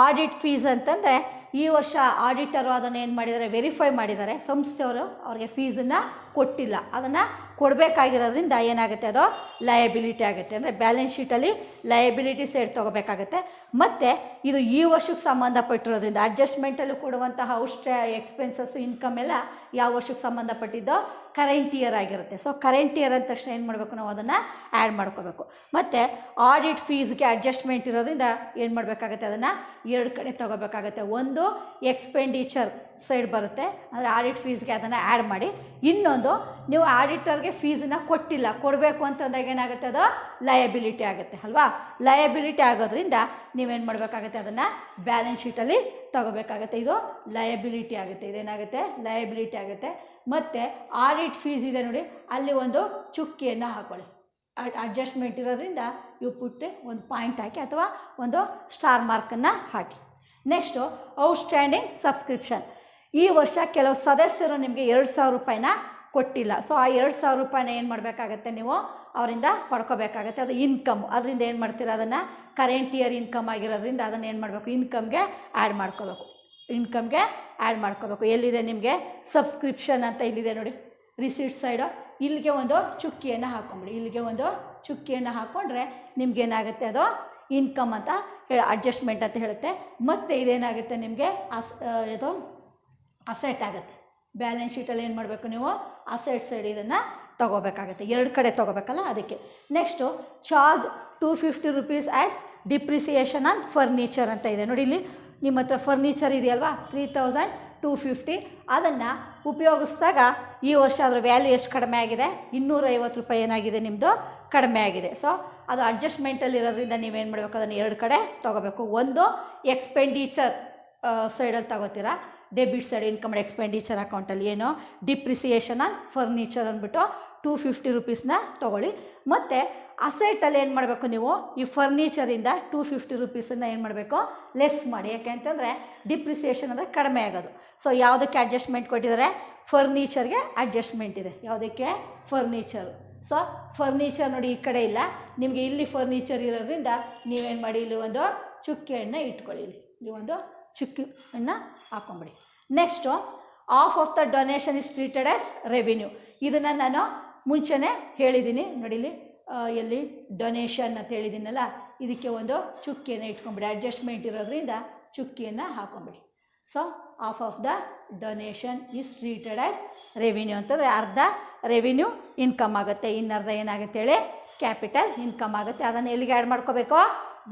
A: ಆಡಿಟ್ ಫೀಸ್ ಅಂತಂದರೆ ಈ ವರ್ಷ ಆಡಿಟರು ಅದನ್ನು ಏನು ಮಾಡಿದ್ದಾರೆ, ವೆರಿಫೈ ಮಾಡಿದ್ದಾರೆ. ಸಂಸ್ಥೆಯವರು ಅವ್ರಿಗೆ ಫೀಸನ್ನು ಕೊಟ್ಟಿಲ್ಲ, ಅದನ್ನು ಕೊಡಬೇಕಾಗಿರೋದ್ರಿಂದ ಏನಾಗುತ್ತೆ, ಅದು ಲಯಬಿಲಿಟಿ ಆಗುತ್ತೆ. ಅಂದರೆ ಬ್ಯಾಲೆನ್ಸ್ ಶೀಟಲ್ಲಿ ಲಯಬಿಲಿಟಿ ಸೈಡ್ ತೊಗೋಬೇಕಾಗತ್ತೆ. ಮತ್ತು ಇದು ಈ ವರ್ಷಕ್ಕೆ ಸಂಬಂಧಪಟ್ಟಿರೋದ್ರಿಂದ ಅಡ್ಜಸ್ಟ್ಮೆಂಟಲ್ಲಿ ಕೊಡುವಂತಹ ಎಕ್ಸ್ಪೆನ್ಸಸ್ಸು ಇನ್ಕಮ್ ಎಲ್ಲ ಯಾವ ವರ್ಷಕ್ಕೆ ಸಂಬಂಧಪಟ್ಟಿದ್ದೋ ಕರೆಂಟ್ ಇಯರ್ ಆಗಿರುತ್ತೆ. ಸೊ ಕರೆಂಟ್ ಇಯರ್ ಅಂದ ತಕ್ಷಣ ಏನು ಮಾಡಬೇಕು, ನಾವು ಅದನ್ನು ಆ್ಯಡ್ ಮಾಡ್ಕೋಬೇಕು. ಮತ್ತು ಆಡಿಟ್ ಫೀಸ್ಗೆ ಅಡ್ಜಸ್ಟ್ಮೆಂಟ್ ಇರೋದ್ರಿಂದ ಏನು ಮಾಡಬೇಕಾಗತ್ತೆ, ಅದನ್ನು ಎರಡು ಕಡೆ ತೊಗೋಬೇಕಾಗತ್ತೆ. ಒಂದು ಎಕ್ಸ್ಪೆಂಡಿಚರ್ ಸೈಡ್ ಬರುತ್ತೆ, ಅಂದರೆ ಆಡಿಟ್ ಫೀಸ್ಗೆ ಅದನ್ನು ಆ್ಯಡ್ ಮಾಡಿ. ಇನ್ನೊಂದು, ನೀವು ಆಡಿಟರ್ಗೆ ಫೀಸನ್ನು ಕೊಟ್ಟಿಲ್ಲ, ಕೊಡಬೇಕು ಅಂತಂದಾಗ ಏನಾಗುತ್ತೆ, ಅದು ಲಯಬಿಲಿಟಿ ಆಗುತ್ತೆ ಅಲ್ವಾ. ಲಯಬಿಲಿಟಿ ಆಗೋದ್ರಿಂದ ನೀವೇನು ಮಾಡಬೇಕಾಗತ್ತೆ, ಅದನ್ನು ಬ್ಯಾಲೆನ್ಸ್ ಶೀಟಲ್ಲಿ ತೊಗೋಬೇಕಾಗತ್ತೆ. ಇದು ಲಯಬಿಲಿಟಿ ಆಗುತ್ತೆ, ಇದೇನಾಗುತ್ತೆ, ಲಯಬಿಲಿಟಿ ಆಗುತ್ತೆ. ಮತ್ತು ಆಡಿಟ್ ಫೀಸ್ ಇದೆ ನೋಡಿ, ಅಲ್ಲಿ ಒಂದು ಚುಕ್ಕಿಯನ್ನು ಹಾಕೊಳ್ಳಿ. ಅಡ್ಜಸ್ಟ್ಮೆಂಟ್ ಇರೋದ್ರಿಂದ ಇವು ಪುಟ್ಟಿ ಒಂದು ಪಾಯಿಂಟ್ ಹಾಕಿ ಅಥವಾ ಒಂದು ಸ್ಟಾರ್ ಮಾರ್ಕನ್ನು ಹಾಕಿ. Next outstanding subscription. ಈ ವರ್ಷ ಕೆಲವು ಸದಸ್ಯರು ನಿಮಗೆ 2,000 ರೂಪಾಯಿನ ಕೊಟ್ಟಿಲ್ಲ. ಸೊ ಆ 2,000 ರೂಪಾಯಿನ ಏನು ಮಾಡಬೇಕಾಗತ್ತೆ, ನೀವು ಅವರಿಂದ ಪಡ್ಕೋಬೇಕಾಗತ್ತೆ. ಅದು ಇನ್ಕಮ್. ಅದರಿಂದ ಏನು ಮಾಡ್ತೀರಾ, ಅದನ್ನು ಕರೆಂಟ್ ಇಯರ್ ಇನ್ಕಮ್ ಆಗಿರೋದ್ರಿಂದ ಅದನ್ನು ಏನು ಮಾಡಬೇಕು, ಇನ್ಕಮ್ಗೆ ಆ್ಯಡ್ ಮಾಡ್ಕೋಬೇಕು. ಇನ್ಕಮ್ಗೆ ಆ್ಯಡ್ ಮಾಡ್ಕೋಬೇಕು. ಎಲ್ಲಿದೆ ನಿಮಗೆ ಸಬ್ಸ್ಕ್ರಿಪ್ಷನ್ ಅಂತ ಇಲ್ಲಿದೆ ನೋಡಿ, ರಿಸೀಟ್ ಸೈಡು. ಇಲ್ಲಿಗೆ ಒಂದು ಚುಕ್ಕಿಯನ್ನು ಹಾಕೊಂಬಿಡಿ. ಇಲ್ಲಿಗೆ ಒಂದು ಚುಕ್ಕಿಯನ್ನು ಹಾಕ್ಕೊಂಡ್ರೆ ನಿಮಗೇನಾಗುತ್ತೆ, ಅದು ಇನ್ಕಮ್ ಅಂತ ಅಡ್ಜಸ್ಟ್ಮೆಂಟ್ ಅಂತ ಹೇಳುತ್ತೆ. ಮತ್ತು ಇದೇನಾಗುತ್ತೆ, ನಿಮಗೆ ಇದು ಅಸೆಟ್ ಆಗುತ್ತೆ. ಬ್ಯಾಲೆನ್ಸ್ ಶೀಟಲ್ಲಿ ಏನು ಮಾಡಬೇಕು, ನೀವು ಅಸೆಟ್ ಸೈಡ್ ಇದನ್ನು ತೊಗೋಬೇಕಾಗತ್ತೆ. ಎರಡು ಕಡೆ ತೊಗೋಬೇಕಲ್ಲ, ಅದಕ್ಕೆ. Next charge 250 rupees as depreciation on furniture ಅಂತ ಇದೆ ನೋಡಿ. ಇಲ್ಲಿ ನಿಮ್ಮ ಹತ್ರ ಫರ್ನಿಚರ್ ಇದೆಯಲ್ವಾ, 3,250. ಅದನ್ನು ಉಪಯೋಗಿಸಿದಾಗ ಈ ವರ್ಷ ಅದರ ವ್ಯಾಲ್ಯೂ ಎಷ್ಟು ಕಡಿಮೆ ಆಗಿದೆ, 250 ರೂಪಾಯಿ ಏನಾಗಿದೆ, ನಿಮ್ಮದು ಕಡಿಮೆ ಆಗಿದೆ. ಸೊ ಅದು ಅಡ್ಜಸ್ಟ್ಮೆಂಟಲ್ಲಿ ಇರೋದ್ರಿಂದ ನೀವೇನು ಮಾಡಬೇಕು, ಅದನ್ನು ಎರಡು ಕಡೆ ತೊಗೋಬೇಕು. ಒಂದು ಎಕ್ಸ್ಪೆಂಡಿಚರ್ ಸೈಡಲ್ಲಿ ತಗೋತೀರಾ, debit side income and expenditure ಅಕೌಂಟಲ್ಲಿ ಏನು ಡಿಪ್ರಿಸಿಯೇಷನ್ ಆನ್ ಫರ್ನಿಚರ್ ಅಂದ್ಬಿಟ್ಟು 250 ರೂಪೀಸ್ನ ತೊಗೊಳ್ಳಿ. ಮತ್ತು ಅಸೆಟಲ್ಲಿ ಏನು ಮಾಡಬೇಕು, ನೀವು ಈ ಫರ್ನಿಚರಿಂದ 250 ರೂಪೀಸನ್ನು ಏನು ಮಾಡಬೇಕು, ಲೆಸ್ ಮಾಡಿ. ಯಾಕೆ ಅಂತಂದರೆ ಡಿಪ್ರಿಸಿಯೇಷನ್ ಅಂದರೆ ಕಡಿಮೆ ಆಗೋದು. ಸೊ ಯಾವುದಕ್ಕೆ ಅಡ್ಜಸ್ಟ್ಮೆಂಟ್ ಕೊಟ್ಟಿದ್ದಾರೆ, ಫರ್ನಿಚರ್ಗೆ ಅಡ್ಜಸ್ಟ್ಮೆಂಟ್ ಇದೆ. ಯಾವುದಕ್ಕೆ, ಫರ್ನಿಚರ್. ಸೊ ಫರ್ನಿಚರ್ ನೋಡಿ ಈ ಕಡೆ ಇಲ್ಲ, ನಿಮಗೆ ಇಲ್ಲಿ ಫರ್ನಿಚರ್ ಇರೋದ್ರಿಂದ ನೀವೇನು ಮಾಡಿ, ಇಲ್ಲಿ ಒಂದು ಚುಕ್ಕಿಯನ್ನು ಇಟ್ಕೊಳ್ಳಿ. ಇಲ್ಲಿ ಒಂದು ಚುಕ್ಕಿಯನ್ನು ಹಾಕೊಂಬಿಡಿ. Next half of the donation is treated as revenue. ಇದನ್ನು ನಾನು ಮುಂಚೆನೇ ಹೇಳಿದ್ದೀನಿ ನೋಡಿ. ಇಲ್ಲಿ ಎಲ್ಲಿ ಡೊನೇಷನ್ ಅಂತ ಹೇಳಿದ್ದೀನಲ್ಲ, ಇದಕ್ಕೆ ಒಂದು ಚುಕ್ಕಿಯನ್ನು ಇಟ್ಕೊಂಬಿಡಿ. ಅಡ್ಜಸ್ಟ್ಮೆಂಟ್ ಇರೋದ್ರಿಂದ ಚುಕ್ಕಿಯನ್ನು ಹಾಕೊಂಬಿಡಿ. So half of the donation is treated as revenue ಅಂತಂದರೆ ಅರ್ಧ ರೆವಿನ್ಯೂ ಇನ್ಕಮ್ ಆಗುತ್ತೆ, ಇನ್ನರ್ಧ ಏನಾಗುತ್ತೆ ಹೇಳಿ, ಕ್ಯಾಪಿಟಲ್ ಇನ್ಕಮ್ ಆಗುತ್ತೆ. ಅದನ್ನು ಎಲ್ಲಿಗೆ ಆ್ಯಡ್ ಮಾಡ್ಕೋಬೇಕು,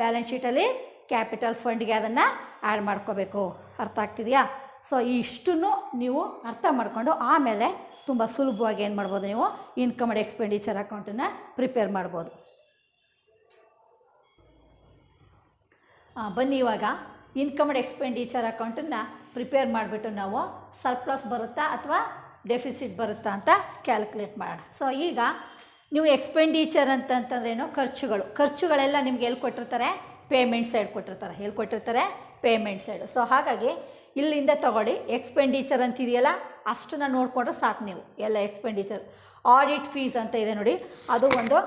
A: ಬ್ಯಾಲೆನ್ಸ್ ಶೀಟಲ್ಲಿ ಕ್ಯಾಪಿಟಲ್ ಫಂಡ್ಗೆ ಅದನ್ನು ಆ್ಯಡ್ ಮಾಡ್ಕೋಬೇಕು. ಅರ್ಥ ಆಗ್ತಿದೆಯಾ? ಸೊ ಇಷ್ಟನ್ನು ನೀವು ಅರ್ಥ ಮಾಡಿಕೊಂಡು ಆಮೇಲೆ ತುಂಬ ಸುಲಭವಾಗಿ ಏನು ಮಾಡ್ಬೋದು, ನೀವು ಇನ್ಕಮ್ ಆ್ಯಂಡ್ ಎಕ್ಸ್ಪೆಂಡಿಚರ್ ಅಕೌಂಟನ್ನು ಪ್ರಿಪೇರ್ ಮಾಡ್ಬೋದು. ಬನ್ನಿ ಇವಾಗ ಇನ್ಕಮ್ ಆ್ಯಂಡ್ ಎಕ್ಸ್ಪೆಂಡಿಚರ್ ಅಕೌಂಟನ್ನು ಪ್ರಿಪೇರ್ ಮಾಡಿಬಿಟ್ಟು ನಾವು ಸರ್ಪ್ಲಸ್ ಬರುತ್ತಾ ಅಥವಾ ಡೆಫಿಸಿಟ್ ಬರುತ್ತಾ ಅಂತ ಕ್ಯಾಲ್ಕುಲೇಟ್ ಮಾಡೋಣ. ಸೊ ಈಗ ನೀವು ಎಕ್ಸ್ಪೆಂಡಿಚರ್ ಅಂತಂತಂದ್ರೇನು, ಖರ್ಚುಗಳೆಲ್ಲ ನಿಮ್ಗೆ ಎಲ್ಲಿ ಕೊಟ್ಟಿರ್ತಾರೆ, ಪೇಮೆಂಟ್ ಸೈಡ್ ಕೊಟ್ಟಿರ್ತಾರೆ. ಎಲ್ಲಿ ಕೊಟ್ಟಿರ್ತಾರೆ, ಪೇಮೆಂಟ್ ಸೈಡು. ಸೊ ಹಾಗಾಗಿ ಇಲ್ಲಿಂದ ತೊಗೊಳ್ಳಿ. ಎಕ್ಸ್ಪೆಂಡಿಚರ್ ಅಂತಿದೆಯಲ್ಲ, ಅಷ್ಟನ್ನು ನೋಡಿಕೊಂಡ್ರೆ ಸಾಕು ನೀವು ಎಲ್ಲ ಎಕ್ಸ್ಪೆಂಡಿಚರ್. ಆಡಿಟ್ ಫೀಸ್ ಅಂತ ಇದೆ ನೋಡಿ, ಅದು ಒಂದು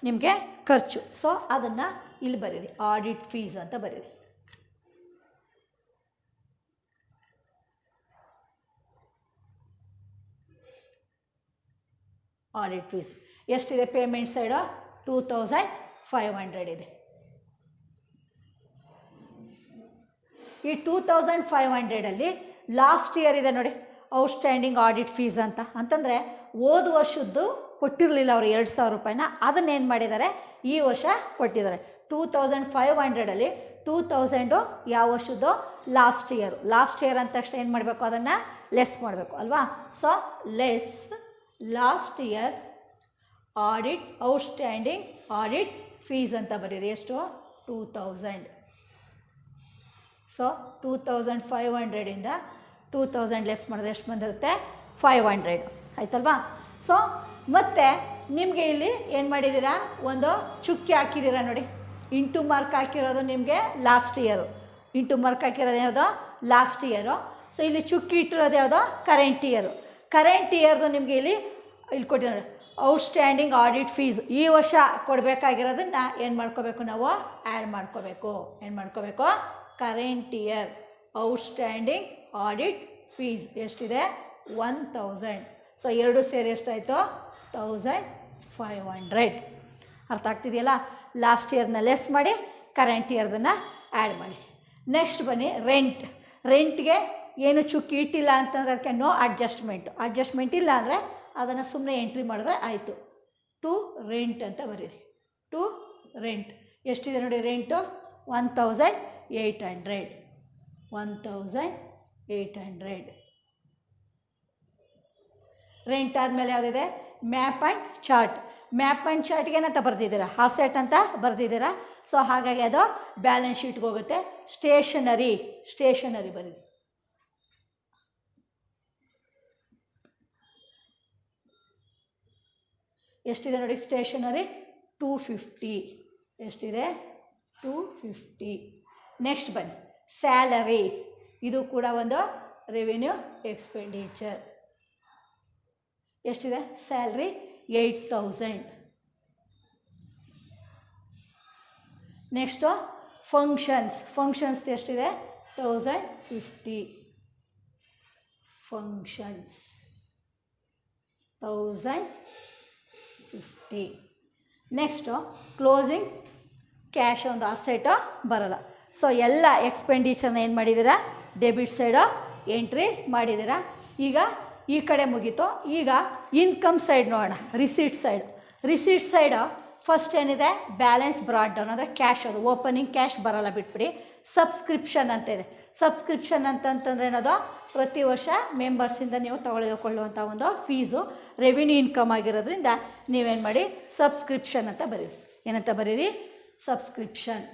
A: ನಿಮಗೆ ಖರ್ಚು. ಸೊ ಅದನ್ನು ಇಲ್ಲಿ ಬರೀರಿ, ಆಡಿಟ್ ಫೀಸ್ ಅಂತ ಬರೀರಿ. ಆಡಿಟ್ ಫೀಸ್ ಎಷ್ಟಿದೆ, ಪೇಮೆಂಟ್ ಸೈಡು 2,500 ಇದೆ. ಈ 2,500ಅಲ್ಲಿ ಲಾಸ್ಟ್ ಇಯರ್ ಇದೆ ನೋಡಿ, ಔಟ್ಸ್ಟ್ಯಾಂಡಿಂಗ್ ಆಡಿಟ್ ಫೀಸ್ ಅಂತಂದರೆ ಹೋದ ವರ್ಷದ್ದು ಕೊಟ್ಟಿರಲಿಲ್ಲ ಅವರು 2,000 ರೂಪಾಯಿನ, ಅದನ್ನೇನು ಮಾಡಿದ್ದಾರೆ, ಈ ವರ್ಷ ಕೊಟ್ಟಿದ್ದಾರೆ. 2,500ಅಲ್ಲಿ 2000 ಯಾವ ವರ್ಷದ್ದು? ಲಾಸ್ಟ್ ಇಯರ್ ಅಂದ ತಕ್ಷಣ ಏನು ಮಾಡಬೇಕು? ಅದನ್ನು ಲೆಸ್ ಮಾಡಬೇಕು ಅಲ್ವಾ? So less last year audit outstanding audit fees ಅಂತ ಬರೀರಿ. ಎಷ್ಟು? 2000. ಸೊ 2500ಇಂದ 2000 ಲೆಸ್ ಮಾಡಿದ್ರೆ ಎಷ್ಟು ಬಂದಿರುತ್ತೆ? 500 ಆಯ್ತಲ್ವಾ? ಸೊ ಮತ್ತು ನಿಮಗೆ ಇಲ್ಲಿ ಏನು ಮಾಡಿದ್ದೀರಾ? ಒಂದು ಚುಕ್ಕಿ ಹಾಕಿದ್ದೀರಾ ನೋಡಿ, ಇಂಟು ಮಾರ್ಕ್ ಹಾಕಿರೋದು ನಿಮಗೆ ಲಾಸ್ಟ್ ಇಯರು. ಇಂಟು ಮಾರ್ಕ್ ಹಾಕಿರೋದು ಯಾವುದೋ? Last year. ಸೊ ಇಲ್ಲಿ ಚುಕ್ಕಿ ಇಟ್ಟಿರೋದು ಯಾವುದೋ? ಕರೆಂಟ್ ಇಯರ್ದು ನಿಮಗೆ ಇಲ್ಲಿ ಕೊಟ್ಟಿದ್ದಾರೆ ಔಟ್ಸ್ಟ್ಯಾಂಡಿಂಗ್ ಆಡಿಟ್ ಫೀಸ್. ಈ ವರ್ಷ ಕೊಡಬೇಕಾಗಿರೋದನ್ನು ಏನು ಮಾಡ್ಕೋಬೇಕು? ನಾವು ಆ್ಯಡ್ ಮಾಡ್ಕೋಬೇಕು. ಏನು ಮಾಡ್ಕೋಬೇಕು? Current year outstanding audit fees ಎಷ್ಟಿದೆ? 1000. ಸೊ ಎರಡು ಸೇರಿ ಎಷ್ಟಾಯಿತು? 1500. ಅರ್ಥ ಆಗ್ತಿದೆಯಲ್ಲ? ಲಾಸ್ಟ್ ಇಯರ್ನ ಲೆಸ್ ಮಾಡಿ ಕರೆಂಟ್ ಇಯರ್ದನ್ನು ಆ್ಯಡ್ ಮಾಡಿ. ನೆಕ್ಸ್ಟ್ ಬನ್ನಿ ರೆಂಟ್ಗೆ ಏನು ಚುಕ್ಕಿ ಇಟ್ಟಿಲ್ಲ ಅಂತಂದರೆ ಅದಕ್ಕೆ ನೋ ಅಡ್ಜಸ್ಟ್ಮೆಂಟ್ ಇಲ್ಲ ಅಂದರೆ ಅದನ್ನು ಸುಮ್ಮನೆ ಎಂಟ್ರಿ ಮಾಡಿದ್ರೆ ಆಯಿತು. ಟು ರೆಂಟ್ ಅಂತ ಬರೀರಿ. ಟು ರೆಂಟ್ ಎಷ್ಟಿದೆ ನೋಡಿ? ರೆಂಟು 1800. ರೆಂಟ್ ಆದಮೇಲೆ ಯಾವುದಿದೆ? ಮ್ಯಾಪ್ ಆ್ಯಂಡ್ ಚಾರ್ಟ್ಗೆ ಏನಂತ ಬರೆದಿದ್ದೀರಾ? ಹಾಸೆಟ್ ಅಂತ ಬರೆದಿದ್ದೀರಾ. ಸೊ ಹಾಗಾಗಿ ಅದು ಬ್ಯಾಲೆನ್ಸ್ ಶೀಟ್ಗೆ ಹೋಗುತ್ತೆ. ಸ್ಟೇಷನರಿ ಬರೀ. ಎಷ್ಟಿದೆ ನೋಡಿ? ಸ್ಟೇಷನರಿ 250. ಎಷ್ಟಿದೆ? 250. ನೆಕ್ಸ್ಟ್ ಬನ್ನಿ ಸ್ಯಾಲರಿ. ಇದು ಕೂಡ ಒಂದು ರೆವಿನ್ಯೂ ಎಕ್ಸ್ಪೆಂಡಿಚರ್. ಎಷ್ಟಿದೆ? ಸ್ಯಾಲ್ರಿ 8000. ನೆಕ್ಸ್ಟು ಫಂಕ್ಷನ್ಸ್ ಎಷ್ಟಿದೆ? 1050. ಫಂಕ್ಷನ್ಸ್ 1050. ನೆಕ್ಸ್ಟು ಕ್ಲೋಸಿಂಗ್ ಕ್ಯಾಶ್ ಒಂದು ಅಸೆಟು ಬರೋಲ್ಲ. ಸೊ ಎಲ್ಲ ಎಕ್ಸ್ಪೆಂಡಿಚರ್ನ ಏನು ಮಾಡಿದ್ದೀರಾ? ಡೆಬಿಟ್ ಸೈಡು ಎಂಟ್ರಿ ಮಾಡಿದ್ದೀರಾ. ಈಗ ಈ ಕಡೆ ಮುಗೀತು. ಈಗ ಇನ್ಕಮ್ ಸೈಡ್ ನೋಡೋಣ. ರಿಸೀಟ್ ಸೈಡು ಫಸ್ಟ್ ಏನಿದೆ? ಬ್ಯಾಲೆನ್ಸ್ ಬ್ರಾಡ್ ಡೌನ್ ಅಂದರೆ ಕ್ಯಾಶ್. ಅದು ಓಪನಿಂಗ್ ಕ್ಯಾಶ್ ಬರೋಲ್ಲ, ಬಿಟ್ಬಿಡಿ. ಸಬ್ಸ್ಕ್ರಿಪ್ಷನ್ ಅಂತ ಇದೆ. ಸಬ್ಸ್ಕ್ರಿಪ್ಷನ್ ಅಂತಂತಂದರೆ ಏನದು? ಪ್ರತಿ ವರ್ಷ ಮೆಂಬರ್ಸಿಂದ ನೀವು ತಗೊಳ್ಳುವಂಥ ಒಂದು ಫೀಸು ರೆವಿನ್ಯೂ ಇನ್ಕಮ್ ಆಗಿರೋದ್ರಿಂದ ನೀವೇನು ಮಾಡಿ? ಸಬ್ಸ್ಕ್ರಿಪ್ಷನ್ ಅಂತ ಬರೀರಿ. ಏನಂತ ಬರೀರಿ? ಸಬ್ಸ್ಕ್ರಿಪ್ಷನ್.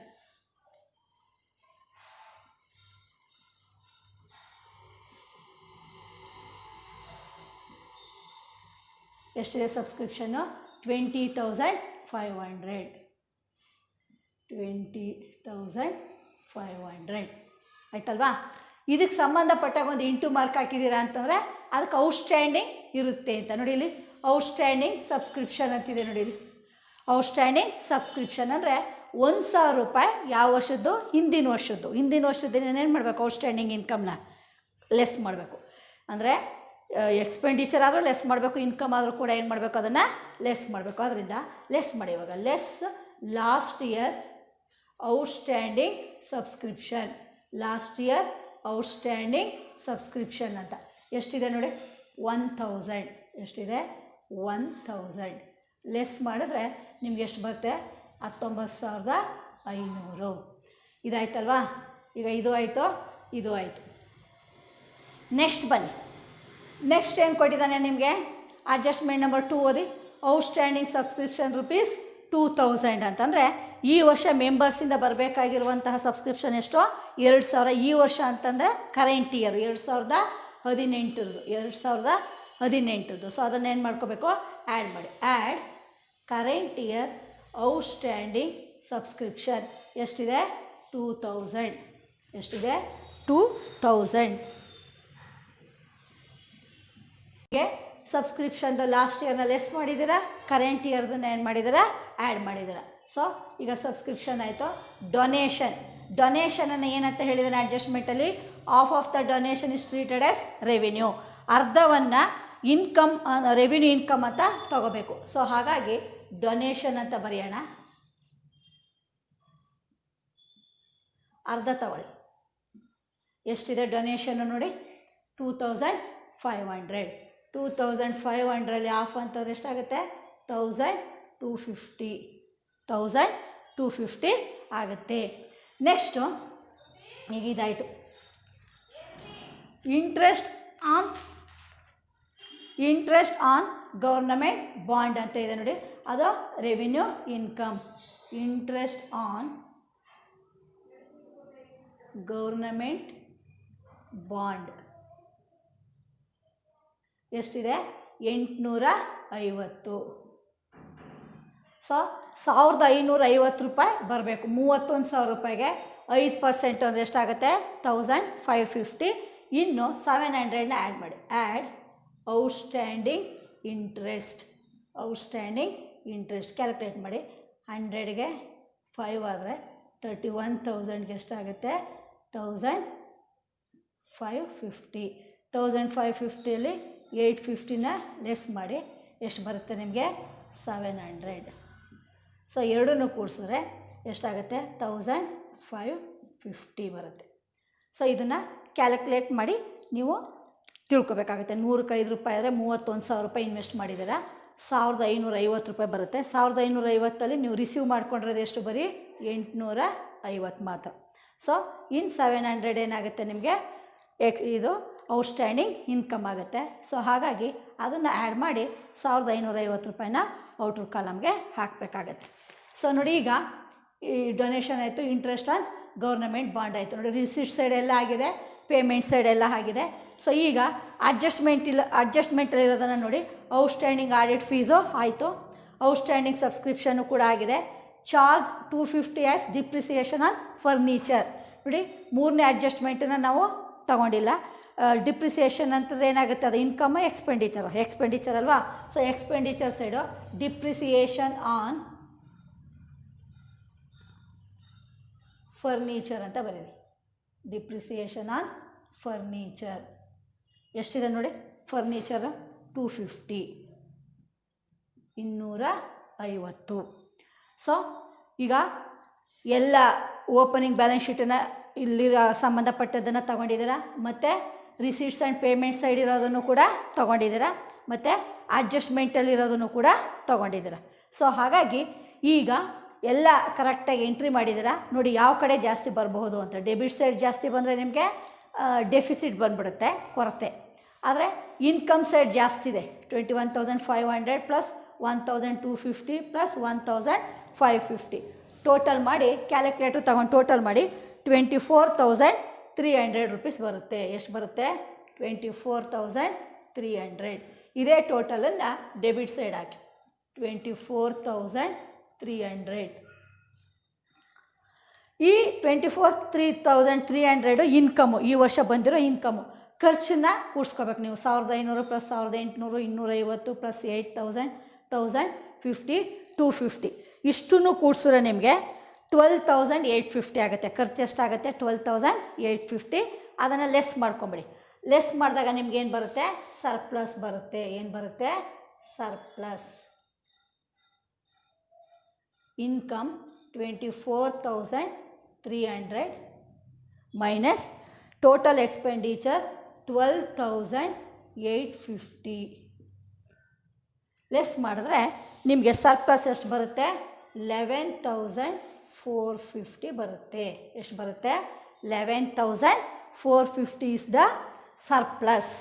A: ಎಷ್ಟಿದೆ ಸಬ್ಸ್ಕ್ರಿಪ್ಷನ್ನು? 20,500. 20,500 ಆಯ್ತಲ್ವಾ? ಇದಕ್ಕೆ ಸಂಬಂಧಪಟ್ಟಾಗ ಒಂದು ಇಂಟು ಮಾರ್ಕ್ ಹಾಕಿದ್ದೀರಾ ಅಂತಂದರೆ ಅದಕ್ಕೆ ಔಟ್ಸ್ಟ್ಯಾಂಡಿಂಗ್ ಇರುತ್ತೆ ಅಂತ ನೋಡಿ. ಇಲ್ಲಿ ಔಟ್ಸ್ಟ್ಯಾಂಡಿಂಗ್ ಸಬ್ಸ್ಕ್ರಿಪ್ಷನ್ ಅಂತಿದೆ ನೋಡಿ. ಇಲ್ಲಿ ಔಟ್ಸ್ಟ್ಯಾಂಡಿಂಗ್ ಸಬ್ಸ್ಕ್ರಿಪ್ಷನ್ ಅಂದರೆ 1000 ರೂಪಾಯಿ ಯಾವ ವರ್ಷದ್ದು? ಹಿಂದಿನ ವರ್ಷದ್ದು ಏನೇನು ಮಾಡಬೇಕು? ಔಟ್ಸ್ಟ್ಯಾಂಡಿಂಗ್ ಇನ್ಕಮ್ನ ಲೆಸ್ ಮಾಡಬೇಕು. ಅಂದರೆ ಎಕ್ಸ್ಪೆಂಡಿಚರ್ ಆದರೂ ಲೆಸ್ ಮಾಡಬೇಕು, ಇನ್ಕಮ್ ಆದರೂ ಕೂಡ ಏನು ಮಾಡಬೇಕು? ಅದನ್ನು ಲೆಸ್ ಮಾಡಬೇಕು. ಅದರಿಂದ ಲೆಸ್ ಮಾಡಿ. ಇವಾಗ less last year outstanding subscription. ಅಂತ ಎಷ್ಟಿದೆ ನೋಡಿ? 1000. ಎಷ್ಟಿದೆ? 1000 ಲೆಸ್ ಮಾಡಿದ್ರೆ ನಿಮ್ಗೆ ಎಷ್ಟು ಬರುತ್ತೆ? 19,500. ಇದಾಯ್ತಲ್ವಾ? ಈಗ ಇದು ಆಯಿತು. ನೆಕ್ಸ್ಟ್ ಬನ್ನಿ. ನೆಕ್ಸ್ಟ್ ಏನು ಕೊಟ್ಟಿದ್ದಾನೆ ನಿಮಗೆ? ಅಡ್ಜಸ್ಟ್ಮೆಂಟ್ ನಂಬರ್ 2 ಓದಿ. ಔಟ್ಸ್ಟ್ಯಾಂಡಿಂಗ್ ಸಬ್ಸ್ಕ್ರಿಪ್ಷನ್ ರೂಪೀಸ್ 2000 ಅಂತಂದರೆ ಈ ವರ್ಷ ಮೆಂಬರ್ಸಿಂದ ಬರಬೇಕಾಗಿರುವಂತಹ ಸಬ್ಸ್ಕ್ರಿಪ್ಷನ್ ಎಷ್ಟು? 2000. ಈ ವರ್ಷ ಅಂತಂದರೆ ಕರೆಂಟ್ ಇಯರ್ 2018. ಸೊ ಅದನ್ನೇನು ಮಾಡ್ಕೋಬೇಕು? ಆ್ಯಡ್ ಮಾಡಿ. Add current year outstanding subscription ಎಷ್ಟಿದೆ? 2000. ಎಷ್ಟಿದೆ? 2000. ಸಬ್ಸ್ಕ್ರಿಪ್ಷನ್ದು ಲಾಸ್ಟ್ ಇಯರ್ನ ಲೆಸ್ ಮಾಡಿದ್ದೀರಾ, ಕರೆಂಟ್ ಇಯರ್ದನ್ನ ಏನು ಮಾಡಿದ್ದೀರಾ? ಆ್ಯಡ್ ಮಾಡಿದ್ದೀರಾ. ಸೊ ಈಗ ಸಬ್ಸ್ಕ್ರಿಪ್ಷನ್ ಆಯಿತು. ಡೊನೇಷನನ್ನು ಏನಂತ ಹೇಳಿದರೆ ಅಡ್ಜಸ್ಟ್ಮೆಂಟಲ್ಲಿ half the donation is treated as revenue. ಅರ್ಧವನ್ನು ರೆವಿನ್ಯೂ ಇನ್ಕಮ್ ಅಂತ ತಗೋಬೇಕು. ಸೊ ಹಾಗಾಗಿ ಡೊನೇಷನ್ ಅಂತ ಬರೆಯೋಣ. ಅರ್ಧ ತಗೊಳ್ಳಿ. ಎಷ್ಟಿದೆ ಡೊನೇಷನ್ನು ನೋಡಿ? 2500. 2500ರಲ್ಲಿ ಆಫ್ ಅಂತಂದ್ರೆ ಎಷ್ಟಾಗುತ್ತೆ? 1250 ಆಗುತ್ತೆ. ನೆಕ್ಸ್ಟು ಈಗ ಇದಾಯಿತು. ಇಂಟ್ರೆಸ್ಟ್ ಆನ್ ಗೌರ್ನಮೆಂಟ್ ಬಾಂಡ್ ಅಂತ ಇದೆ ನೋಡಿ, ಅದು revenue income. Interest on government bond ಎಷ್ಟಿದೆ? 850. ಸೊ 1550 ರೂಪಾಯಿ ಬರಬೇಕು. 31,000 ರೂಪಾಯಿಗೆ 5% ಅಂದರೆ ಎಷ್ಟಾಗುತ್ತೆ? 1550. ಇನ್ನು 700ನ ಆ್ಯಡ್ ಮಾಡಿ. ಆ್ಯಡ್ ಔಟ್ಸ್ಟ್ಯಾಂಡಿಂಗ್ ಇಂಟ್ರೆಸ್ಟ್ ಕ್ಯಾಲ್ಕುಲೇಟ್ ಮಾಡಿ. 100ಗೆ 5 ಆದರೆ 31,000ಗೆ ಎಷ್ಟಾಗುತ್ತೆ? 1550. 1550ಯಲ್ಲಿ 850ನ ಲೆಸ್ ಮಾಡಿ ಎಷ್ಟು ಬರುತ್ತೆ ನಿಮಗೆ? 700. ಸೊ ಎರಡನ್ನೂ ಕೂಡಿಸಿದ್ರೆ ಎಷ್ಟಾಗುತ್ತೆ? 1550 ಬರುತ್ತೆ. ಸೊ ಇದನ್ನು ಕ್ಯಾಲ್ಕುಲೇಟ್ ಮಾಡಿ ನೀವು ತಿಳ್ಕೊಬೇಕಾಗುತ್ತೆ. 100ಕ್ಕೆ 5 ರೂಪಾಯಿ ಆದರೆ 31,000 ರೂಪಾಯಿ ಇನ್ವೆಸ್ಟ್ ಮಾಡಿದ್ದೀರಾ, 1550 ರೂಪಾಯಿ ಬರುತ್ತೆ. 1550ಅಲ್ಲಿ ನೀವು ರಿಸೀವ್ ಮಾಡ್ಕೊಂಡಿರೋದು ಎಷ್ಟು? ಬರೀ 850 ಮಾತ್ರ. ಸೊ ಇನ್ನು 700 ಏನಾಗುತ್ತೆ ನಿಮಗೆ? ಇದು ಔಟ್ಸ್ಟ್ಯಾಂಡಿಂಗ್ ಇನ್ಕಮ್ ಆಗುತ್ತೆ. ಸೊ ಹಾಗಾಗಿ ಅದನ್ನು ಆ್ಯಡ್ ಮಾಡಿ 1550 ರೂಪಾಯಿನ ಔಟ್ರ್ ಕಾಲಮ್ಗೆ ಹಾಕಬೇಕಾಗತ್ತೆ. ಸೊ ನೋಡಿ, ಈಗ ಈ ಡೊನೇಷನ್ ಆಯಿತು, ಇಂಟ್ರೆಸ್ಟ್ ಆನ್ ಗೌರ್ನಮೆಂಟ್ ಬಾಂಡ್ ಆಯಿತು ನೋಡಿ, ರಿಸಿಟ್ ಸೈಡ್ ಎಲ್ಲ ಆಗಿದೆ, ಪೇಮೆಂಟ್ ಸೈಡ್ ಎಲ್ಲ ಆಗಿದೆ. ಸೊ ಈಗ ಅಡ್ಜಸ್ಟ್ಮೆಂಟಲ್ಲಿರೋದನ್ನು ನೋಡಿ. ಔಟ್ಸ್ಟ್ಯಾಂಡಿಂಗ್ ಆಡಿಟ್ ಫೀಸು ಆಯಿತು, ಔಟ್ಸ್ಟ್ಯಾಂಡಿಂಗ್ ಸಬ್ಸ್ಕ್ರಿಪ್ಷನ್ನು ಕೂಡ ಆಗಿದೆ. Charge 250 as depreciation on furniture ನೋಡಿ. ಮೂರನೇ ಅಡ್ಜಸ್ಟ್ಮೆಂಟನ್ನು ನಾವು ತಗೊಂಡಿಲ್ಲ. ಡಿಪ್ರಿಸಿಯೇಷನ್ ಅಂತಂದರೆ ಏನಾಗುತ್ತೆ? ಅದು ಇನ್ಕಮ್ ಎಕ್ಸ್ಪೆಂಡಿಚರ್ ಅಲ್ವಾ? So expenditure side depreciation on furniture ಅಂತ ಬರೀರಿ. ಡಿಪ್ರಿಸಿಯೇಷನ್ ಆನ್ ಫರ್ನಿಚರ್ ಎಷ್ಟಿದೆ ನೋಡಿ? ಫರ್ನಿಚರ್ 250, 250. ಸೊ ಈಗ ಎಲ್ಲ ಓಪನಿಂಗ್ ಬ್ಯಾಲೆನ್ಸ್ ಶೀಟನ್ನು ಇಲ್ಲಿರೋ ಸಂಬಂಧಪಟ್ಟದ್ದನ್ನು ತೊಗೊಂಡಿದ್ದೀರಾ, ಮತ್ತು ರಿಸೀಟ್ಸ್ ಆ್ಯಂಡ್ ಪೇಮೆಂಟ್ ಸೈಡ್ ಇರೋದನ್ನು ಕೂಡ ತೊಗೊಂಡಿದ್ದೀರಾ, ಮತ್ತು ಅಡ್ಜಸ್ಟ್ಮೆಂಟಲ್ಲಿರೋದನ್ನು ಕೂಡ ತೊಗೊಂಡಿದ್ದೀರಾ. ಸೊ ಹಾಗಾಗಿ ಈಗ ಎಲ್ಲ ಕರೆಕ್ಟಾಗಿ ಎಂಟ್ರಿ ಮಾಡಿದ್ದೀರಾ. ನೋಡಿ ಯಾವ ಕಡೆ ಜಾಸ್ತಿ ಬರಬಹುದು ಅಂತ. ಡೆಬಿಟ್ ಸೈಡ್ ಜಾಸ್ತಿ ಬಂದರೆ ನಿಮಗೆ ಡೆಫಿಸಿಟ್ ಬಂದ್ಬಿಡುತ್ತೆ, ಕೊರತೆ. ಆದರೆ ಇನ್ಕಮ್ ಸೈಡ್ ಜಾಸ್ತಿ ಇದೆ. 21,500 ಪ್ಲಸ್ 1,250 ಪ್ಲಸ್ 1,550 ಟೋಟಲ್ ಮಾಡಿ ಕ್ಯಾಲ್ಕುಲೇಟರ್ ತಗೊಂಡು ಟೋಟಲ್ ಮಾಡಿ 24,300 ರೂಪೀಸ್ ಬರುತ್ತೆ. ಎಷ್ಟು ಬರುತ್ತೆ? 24,300. ಇದೇ ಟೋಟಲನ್ನು ಡೆಬಿಟ್ ಸೈಡ್ ಹಾಕಿ. 24,300. ಈ 24,300 ಇನ್ಕಮು, ಈ ವರ್ಷ ಬಂದಿರೋ ಇನ್ಕಮು. ಖರ್ಚನ್ನ ಕೂಡಿಸ್ಕೋಬೇಕು ನೀವು. 1,500 ಪ್ಲಸ್ 1,800, 250 ಪ್ಲಸ್ 8,000, 1,050, 250 ಇಷ್ಟನ್ನು ಕೂಡಿಸಿದ್ರೆ ನಿಮಗೆ 12,850 ಆಗುತ್ತೆ. ಖರ್ಚು ಎಷ್ಟಾಗುತ್ತೆ? 12,850. ಅದನ್ನು ಲೆಸ್ ಮಾಡ್ಕೊಂಬಿಡಿ. ಲೆಸ್ ಮಾಡಿದಾಗ ನಿಮ್ಗೆ ಏನು ಬರುತ್ತೆ? ಸರ್ಪ್ಲಸ್ ಬರುತ್ತೆ. ಏನು ಬರುತ್ತೆ? Surplus. Income 24,300 minus total expenditure 12,850 less ಮಾಡಿದ್ರೆ ನಿಮಗೆ ಸರ್ಪ್ಲಸ್ ಎಷ್ಟು ಬರುತ್ತೆ? 11,450 ಬರುತ್ತೆ. ಎಷ್ಟು ಬರುತ್ತೆ? 11,450 ಇಸ್ ದ ಸರ್ಪ್ಲಸ್.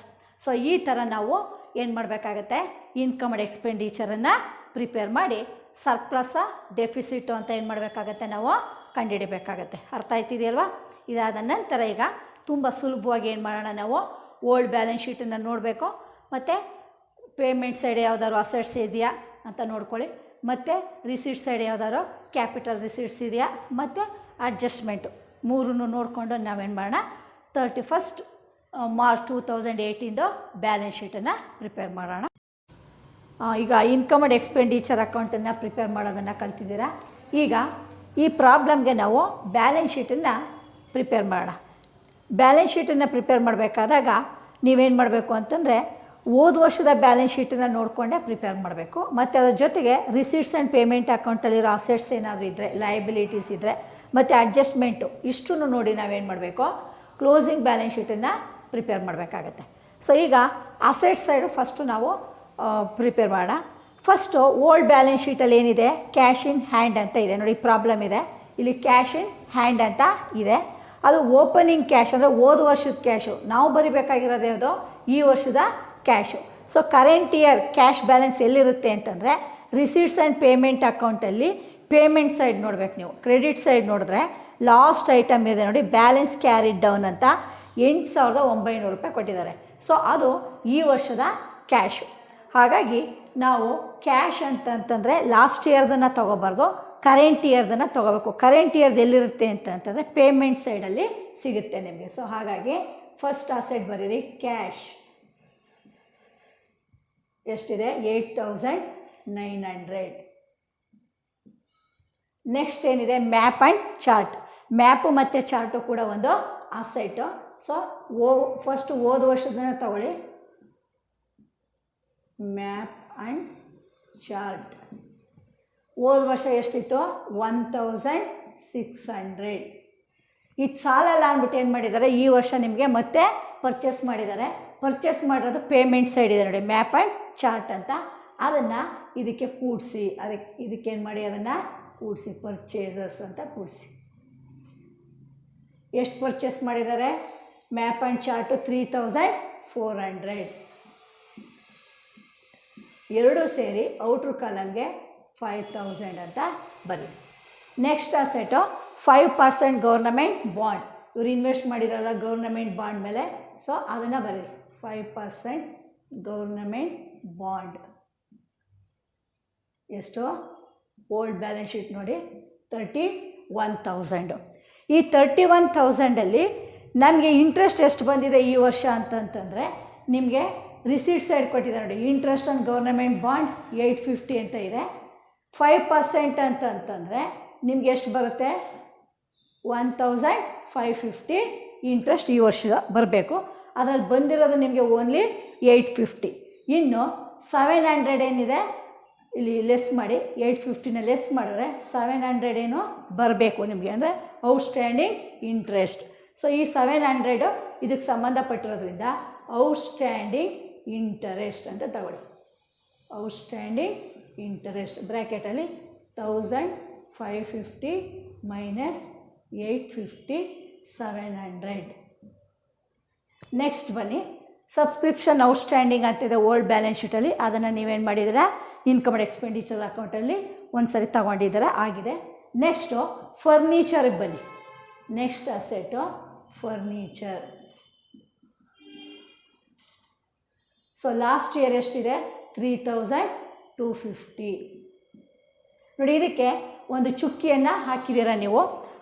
A: ಸೊ ಈ ಥರ ನಾವು ಏನು ಮಾಡಬೇಕಾಗತ್ತೆ? ಇನ್ಕಮ್ ಆ್ಯಂಡ್ ಎಕ್ಸ್ಪೆಂಡಿಚರನ್ನು ಪ್ರಿಪೇರ್ ಮಾಡಿ ಸರ್ಪ್ಲಸ್ಸ ಡೆಫಿಸಿಟು ಅಂತ ಏನು ಮಾಡಬೇಕಾಗತ್ತೆ? ನಾವು ಕಂಡುಹಿಡಿಬೇಕಾಗತ್ತೆ. ಅರ್ಥ ಆಯ್ತಿದೆಯಲ್ವಾ? ಇದಾದ ನಂತರ ಈಗ ತುಂಬ ಸುಲಭವಾಗಿ ಏನು ಮಾಡೋಣ? ನಾವು ಓಲ್ಡ್ ಬ್ಯಾಲೆನ್ಸ್ ಶೀಟನ್ನು ನೋಡಬೇಕು, ಮತ್ತು ಪೇಮೆಂಟ್ ಸೈಡ್ ಯಾವುದಾದ್ರು ಅಸೆಟ್ಸ್ ಇದೆಯಾ ಅಂತ ನೋಡ್ಕೊಳ್ಳಿ, ಮತ್ತು ರಿಸೀಟ್ ಸೈಡ್ ಯಾವುದಾದ್ರು ಕ್ಯಾಪಿಟಲ್ ರಿಸೀಟ್ಸ್ ಇದೆಯಾ, ಮತ್ತು ಅಡ್ಜಸ್ಟ್ಮೆಂಟು ಮೂರನ್ನು ನೋಡಿಕೊಂಡು ನಾವೇನು ಮಾಡೋಣ? 31 ಮಾರ್ಚ್ 2018 ಬ್ಯಾಲೆನ್ಸ್ ಶೀಟನ್ನು ಪ್ರಿಪೇರ್ ಮಾಡೋಣ. ಈಗ ಇನ್ಕಮ್ ಆ್ಯಂಡ್ ಎಕ್ಸ್ಪೆಂಡಿಚರ್ ಅಕೌಂಟನ್ನು ಪ್ರಿಪೇರ್ ಮಾಡೋದನ್ನು ಕಲ್ತಿದ್ದೀರಾ. ಈಗ ಈ ಪ್ರಾಬ್ಲಮ್ಗೆ ನಾವು ಬ್ಯಾಲೆನ್ಸ್ ಶೀಟನ್ನು ಪ್ರಿಪೇರ್ ಮಾಡೋಣ. ಬ್ಯಾಲೆನ್ಸ್ ಶೀಟನ್ನು ಪ್ರಿಪೇರ್ ಮಾಡಬೇಕಾದಾಗ ನೀವೇನು ಮಾಡಬೇಕು ಅಂತಂದರೆ, ಹೋದ ವರ್ಷದ ಬ್ಯಾಲೆನ್ಸ್ ಶೀಟನ್ನು ನೋಡಿಕೊಂಡೇ ಪ್ರಿಪೇರ್ ಮಾಡಬೇಕು. ಮತ್ತು ಅದ್ರ ಜೊತೆಗೆ ರಿಸೀಟ್ಸ್ ಆ್ಯಂಡ್ ಪೇಮೆಂಟ್ ಅಕೌಂಟಲ್ಲಿರೋ ಅಸೆಟ್ಸ್ ಏನಾದರೂ ಇದ್ದರೆ, ಲಯಬಿಲಿಟೀಸ್ ಇದ್ದರೆ, ಮತ್ತು ಅಡ್ಜಸ್ಟ್ಮೆಂಟು ಇಷ್ಟನ್ನು ನೋಡಿ ನಾವೇನು ಮಾಡಬೇಕು? ಕ್ಲೋಸಿಂಗ್ ಬ್ಯಾಲೆನ್ಸ್ ಶೀಟನ್ನು ಪ್ರಿಪೇರ್ ಮಾಡಬೇಕಾಗತ್ತೆ. ಸೊ ಈಗ ಅಸೆಟ್ ಸೈಡು ಫಸ್ಟು ನಾವು ಪ್ರಿಪೇರ್ ಮಾಡೋಣ. ಫಸ್ಟು ಓಲ್ಡ್ ಬ್ಯಾಲೆನ್ಸ್ ಶೀಟಲ್ಲಿ ಏನಿದೆ? ಕ್ಯಾಶ್ ಇನ್ ಹ್ಯಾಂಡ್ ಅಂತ ಇದೆ ನೋಡಿ, ಪ್ರಾಬ್ಲಮ್ ಇದೆ. ಇಲ್ಲಿ ಕ್ಯಾಶ್ ಇನ್ ಹ್ಯಾಂಡ್ ಅಂತ ಇದೆ. ಅದು ಓಪನಿಂಗ್ ಕ್ಯಾಶ್ ಅಂದರೆ ಹೋದ ವರ್ಷದ ಕ್ಯಾಶು. ನಾವು ಬರಿಬೇಕಾಗಿರೋದು ಯಾವುದು, ಈ ವರ್ಷದ cash. So current year cash balance ಎಲ್ಲಿರುತ್ತೆ ಅಂತಂದರೆ ರಿಸೀಟ್ಸ್ ಆ್ಯಂಡ್ ಪೇಮೆಂಟ್ ಅಕೌಂಟಲ್ಲಿ ಪೇಮೆಂಟ್ ಸೈಡ್ ನೋಡ್ಬೇಕು ನೀವು. ಕ್ರೆಡಿಟ್ ಸೈಡ್ ನೋಡಿದ್ರೆ ಲಾಸ್ಟ್ ಐಟಮ್ ಇದೆ ನೋಡಿ, ಬ್ಯಾಲೆನ್ಸ್ ಕ್ಯಾರಿಡ್ ಡೌನ್ ಅಂತ 8,900 ರೂಪಾಯಿ ಕೊಟ್ಟಿದ್ದಾರೆ. ಸೊ ಅದು ಈ ವರ್ಷದ ಕ್ಯಾಶು. ಹಾಗಾಗಿ ನಾವು ಕ್ಯಾಶ್ ಅಂತಂತಂದರೆ ಲಾಸ್ಟ್ ಇಯರ್ದನ್ನು ತೊಗೋಬಾರ್ದು, ಕರೆಂಟ್ ಇಯರ್ದನ್ನು ತೊಗೋಬೇಕು. ಕರೆಂಟ್ ಇಯರ್ದು ಎಲ್ಲಿರುತ್ತೆ ಅಂತಂತಂದರೆ ಪೇಮೆಂಟ್ ಸೈಡಲ್ಲಿ ಸಿಗುತ್ತೆ ನಿಮಗೆ. ಸೊ ಹಾಗಾಗಿ ಫಸ್ಟ್ ಅಸೆಟ್ ಬರೀರಿ ಕ್ಯಾಶ್ ಎಷ್ಟಿದೆ 8,900. ನೆಕ್ಸ್ಟ್ ಏನಿದೆ ಮ್ಯಾಪ್ ಆ್ಯಂಡ್ ಚಾರ್ಟ್. ಮ್ಯಾಪು ಮತ್ತು ಚಾರ್ಟು ಕೂಡ ಒಂದು ಅಸೆಟ್ಟು. ಸೊ ಫಸ್ಟ್ ಹೋದ ವರ್ಷದನ್ನ ತಗೊಳ್ಳಿ, ಮ್ಯಾಪ್ ಆ್ಯಂಡ್ ಚಾರ್ಟ್. ಹೋದ ವರ್ಷ ಎಷ್ಟಿತ್ತು 1,600. ಇದು ಸಾಲಲ್ಲ ಅಂದ್ಬಿಟ್ಟು ಏನು ಮಾಡಿದ್ದಾರೆ, ಈ ವರ್ಷ ನಿಮಗೆ ಮತ್ತೆ ಪರ್ಚೇಸ್ ಮಾಡಿದ್ದಾರೆ. ಪರ್ಚೇಸ್ ಮಾಡಿರೋದು ಪೇಮೆಂಟ್ ಸೈಡ್ ಇದೆ ನೋಡಿ, ಮ್ಯಾಪ್ ಆ್ಯಂಡ್ ಚಾರ್ಟ್ ಅಂತ. ಅದನ್ನು ಇದಕ್ಕೆ ಕೂಡಿಸಿ, ಇದಕ್ಕೇನು ಮಾಡಿ ಅದನ್ನು ಕೂಡಿಸಿ, ಪರ್ಚೇಸಸ್ ಅಂತ ಕೂಡಿಸಿ. ಎಷ್ಟು ಪರ್ಚೇಸ್ ಮಾಡಿದ್ದಾರೆ, ಮ್ಯಾಪ್ ಆ್ಯಂಡ್ ಚಾರ್ಟು 3,400. ಎರಡೂ ಸೇರಿ ಔಟ್ರ್ ಕಾಲಮ್ಗೆ 5,000 ಅಂತ ಬರೀ. Next asset 5% government bond. ಇವ್ರು ಇನ್ವೆಸ್ಟ್ ಮಾಡಿದಾರಲ್ಲ ಗೌರ್ನಮೆಂಟ್ ಬಾಂಡ್ ಮೇಲೆ, ಸೊ ಅದನ್ನು ಬರೀ 5% ಗೌರ್ನಮೆಂಟ್ ಬಾಂಡ್. ಎಷ್ಟು, ಓಲ್ಡ್ ಬ್ಯಾಲೆನ್ಸ್ ಶೀಟ್ ನೋಡಿ 31,000. ಈ 31,000ಅಲ್ಲಿ ನಮಗೆ ಇಂಟ್ರೆಸ್ಟ್ ಎಷ್ಟು ಬಂದಿದೆ ಈ ವರ್ಷ ಅಂತಂತಂದರೆ ನಿಮಗೆ ರಿಸೀಟ್ ಸೈಡ್ ಕೊಟ್ಟಿದ್ದಾರೆ ನೋಡಿ, ಇಂಟ್ರೆಸ್ಟ್ ಆನ್ ಗೌರ್ನಮೆಂಟ್ ಬಾಂಡ್ 850 ಅಂತ ಇದೆ. 5% ಅಂತಂತಂದರೆ ನಿಮ್ಗೆ ಎಷ್ಟು ಬರುತ್ತೆ, 1,550 ಇಂಟ್ರೆಸ್ಟ್ ಈ ವರ್ಷ ಬರಬೇಕು. ಅದರಲ್ಲಿ ಬಂದಿರೋದು ನಿಮಗೆ ಓನ್ಲಿ 850. ಇನ್ನು 700 ಏನಿದೆ ಇಲ್ಲಿ ಲೆಸ್ ಮಾಡಿ, 850ನ ಲೆಸ್ ಮಾಡಿದ್ರೆ 700 ಏನು ಬರಬೇಕು ನಿಮಗೆ, ಅಂದರೆ ಔಟ್ಸ್ಟ್ಯಾಂಡಿಂಗ್ ಇಂಟ್ರೆಸ್ಟ್. ಸೊ ಈ 700 ಇದಕ್ಕೆ ಸಂಬಂಧಪಟ್ಟಿರೋದ್ರಿಂದ ಔಟ್ಸ್ಟ್ಯಾಂಡಿಂಗ್ ಇಂಟರೆಸ್ಟ್ ಅಂತ ತಗೊಳ್ಳಿ. ಔಟ್ಸ್ಟ್ಯಾಂಡಿಂಗ್ ಇಂಟರೆಸ್ಟ್ ಬ್ರ್ಯಾಕೆಟಲ್ಲಿ 1,550 ಮೈನಸ್ 850 700. ನೆಕ್ಸ್ಟ್ ಬನ್ನಿ, ಸಬ್ಸ್ಕ್ರಿಪ್ಷನ್ ಔಟ್ಸ್ಟ್ಯಾಂಡಿಂಗ್ ಅಂತಿದೆ ಓಲ್ಡ್ ಬ್ಯಾಲೆನ್ಸ್ ಶೀಟಲ್ಲಿ. ಅದನ್ನು ನೀವೇನು ಮಾಡಿದ್ದೀರಾ, ಇನ್ಕಮ್ ಆ್ಯಂಡ್ ಎಕ್ಸ್ಪೆಂಡಿಚರ್ ಅಕೌಂಟಲ್ಲಿ ಒಂದು ಸರಿ ತೊಗೊಂಡಿದ್ದೀರಾ, ಆಗಿದೆ. ನೆಕ್ಸ್ಟು ಫರ್ನಿಚರ್ಗೆ ಬನ್ನಿ. Next asset furniture. So last year ಎಷ್ಟಿದೆ 3,250. ನೋಡಿ ಇದಕ್ಕೆ ಒಂದು ಚುಕ್ಕಿಯನ್ನು ಹಾಕಿದ್ದೀರ ನೀವು,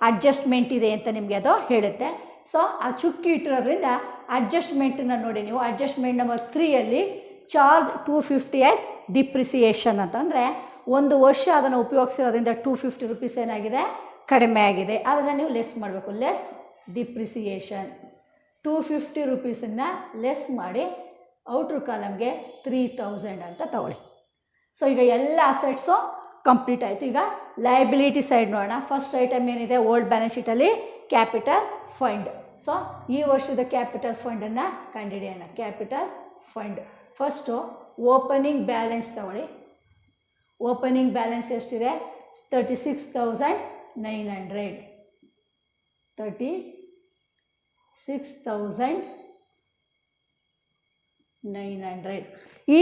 A: ಅಡ್ಜಸ್ಟ್ಮೆಂಟ್ ಇದೆ ಅಂತ ನಿಮಗೆ ಅದು ಹೇಳುತ್ತೆ. ಸೊ ಆ ಚುಕ್ಕಿ ಇಟ್ಟಿರೋದ್ರಿಂದ ಅಡ್ಜಸ್ಟ್ಮೆಂಟನ್ನು ನೋಡಿ ನೀವು. ಅಡ್ಜಸ್ಟ್ಮೆಂಟ್ ನಂಬರ್ 3ಯಲ್ಲಿ ಚಾರ್ಜ್ 250 ಆ್ಯಸ್ ಡಿಪ್ರಿಸಿಯೇಷನ್ ಅಂತಂದರೆ ಒಂದು ವರ್ಷ ಅದನ್ನು ಉಪಯೋಗಿಸಿರೋದ್ರಿಂದ 250 ರೂಪೀಸ್ ಏನಾಗಿದೆ, ಕಡಿಮೆ ಆಗಿದೆ. ಅದನ್ನು ನೀವು ಲೆಸ್ ಮಾಡಬೇಕು, ಲೆಸ್ ಡಿಪ್ರಿಸಿಯೇಷನ್. 250 ರೂಪೀಸನ್ನು ಲೆಸ್ ಮಾಡಿ ಔಟ್ರ್ ಕಾಲಮ್ಗೆ 3,000 ಅಂತ ತಗೊಳ್ಳಿ. ಸೊ ಈಗ ಎಲ್ಲ ಅಸೆಟ್ಸು ಕಂಪ್ಲೀಟ್ ಆಯಿತು. ಈಗ ಲಯಬಿಲಿಟಿ ಸೈಡ್ ನೋಡೋಣ. ಫಸ್ಟ್ ಐಟಮ್ ಏನಿದೆ ಓಲ್ಡ್ ಬ್ಯಾಲೆನ್ಸ್ ಶೀಟಲ್ಲಿ ಕ್ಯಾಪಿಟಲ್ ಫಂಡ್. ಸೊ ಈ ವರ್ಷದ ಕ್ಯಾಪಿಟಲ್ ಫಂಡನ್ನು ಕಂಡುಹಿಡಿಯೋಣ. Capital fund first opening balance ತಗೊಳ್ಳಿ. ಓಪನಿಂಗ್ ಬ್ಯಾಲೆನ್ಸ್ ಎಷ್ಟಿದೆ 36,900. 36,900. ಈ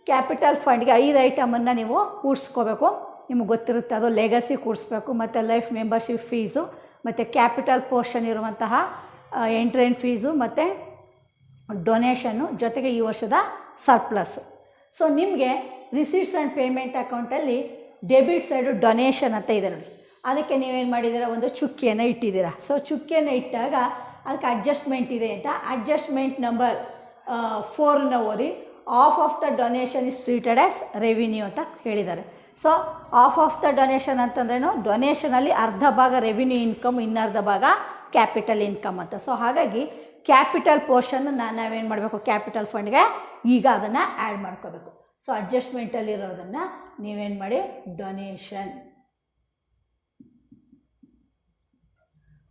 A: ಕ್ಯಾಪಿಟಲ್ ಫಂಡ್ಗೆ 5 ಐಟಮನ್ನು ನೀವು ಕೂಡಿಸ್ಕೋಬೇಕು. ನಿಮಗೆ ಗೊತ್ತಿರುತ್ತೆ, ಅದು ಲೆಗಸಿ ಕೂಡಿಸ್ಬೇಕು, ಮತ್ತು ಲೈಫ್ ಮೆಂಬರ್ಶಿಪ್ ಫೀಸು, ಮತ್ತು ಕ್ಯಾಪಿಟಲ್ ಪೋರ್ಷನ್ ಇರುವಂತಹ ಎಂಟ್ರೆನ್ ಫೀಸು, ಮತ್ತು ಡೊನೇಷನ್ನು, ಜೊತೆಗೆ ಈ ವರ್ಷದ ಸರ್ಪ್ಲಸ್. ಸೊ ನಿಮಗೆ ರಿಸೀಟ್ಸ್ ಆ್ಯಂಡ್ ಪೇಮೆಂಟ್ ಅಕೌಂಟಲ್ಲಿ ಡೆಬಿಟ್ ಸೈಡು ಡೊನೇಷನ್ ಅಂತ ಇದೆ ನೋಡಿ. ಅದಕ್ಕೆ ನೀವೇನು ಮಾಡಿದ್ದೀರಾ, ಒಂದು ಚುಕ್ಕಿಯನ್ನು ಇಟ್ಟಿದ್ದೀರಾ. ಸೊ ಚುಕ್ಕಿಯನ್ನು ಇಟ್ಟಾಗ ಅದಕ್ಕೆ ಅಡ್ಜಸ್ಟ್ಮೆಂಟ್ ಇದೆ ಅಂತ ಅಡ್ಜಸ್ಟ್ಮೆಂಟ್ ನಂಬರ್ 4ನ ಓದಿ. Of the donation is treated as revenue ಅಂತ ಹೇಳಿದ್ದಾರೆ. ಸೊ ಆಫ್ ದ ಡೊನೇಷನ್ ಅಂತಂದ್ರೇನು, ಡೊನೇಷನಲ್ಲಿ ಅರ್ಧ ಭಾಗ ರೆವಿನ್ಯೂ ಇನ್ಕಮ್, ಇನ್ನರ್ಧ ಭಾಗ ಕ್ಯಾಪಿಟಲ್ ಇನ್ಕಮ್ ಅಂತ. ಸೊ ಹಾಗಾಗಿ ಕ್ಯಾಪಿಟಲ್ ಪೋರ್ಷನ್ ನಾವೇನು ಮಾಡಬೇಕು, ಕ್ಯಾಪಿಟಲ್ ಫಂಡ್ಗೆ ಈಗ ಅದನ್ನು ಆ್ಯಡ್ ಮಾಡ್ಕೋಬೇಕು. ಸೊ ಅಡ್ಜಸ್ಟ್ಮೆಂಟಲ್ಲಿರೋದನ್ನು ನೀವೇನು ಮಾಡಿ, ಡೊನೇಷನ್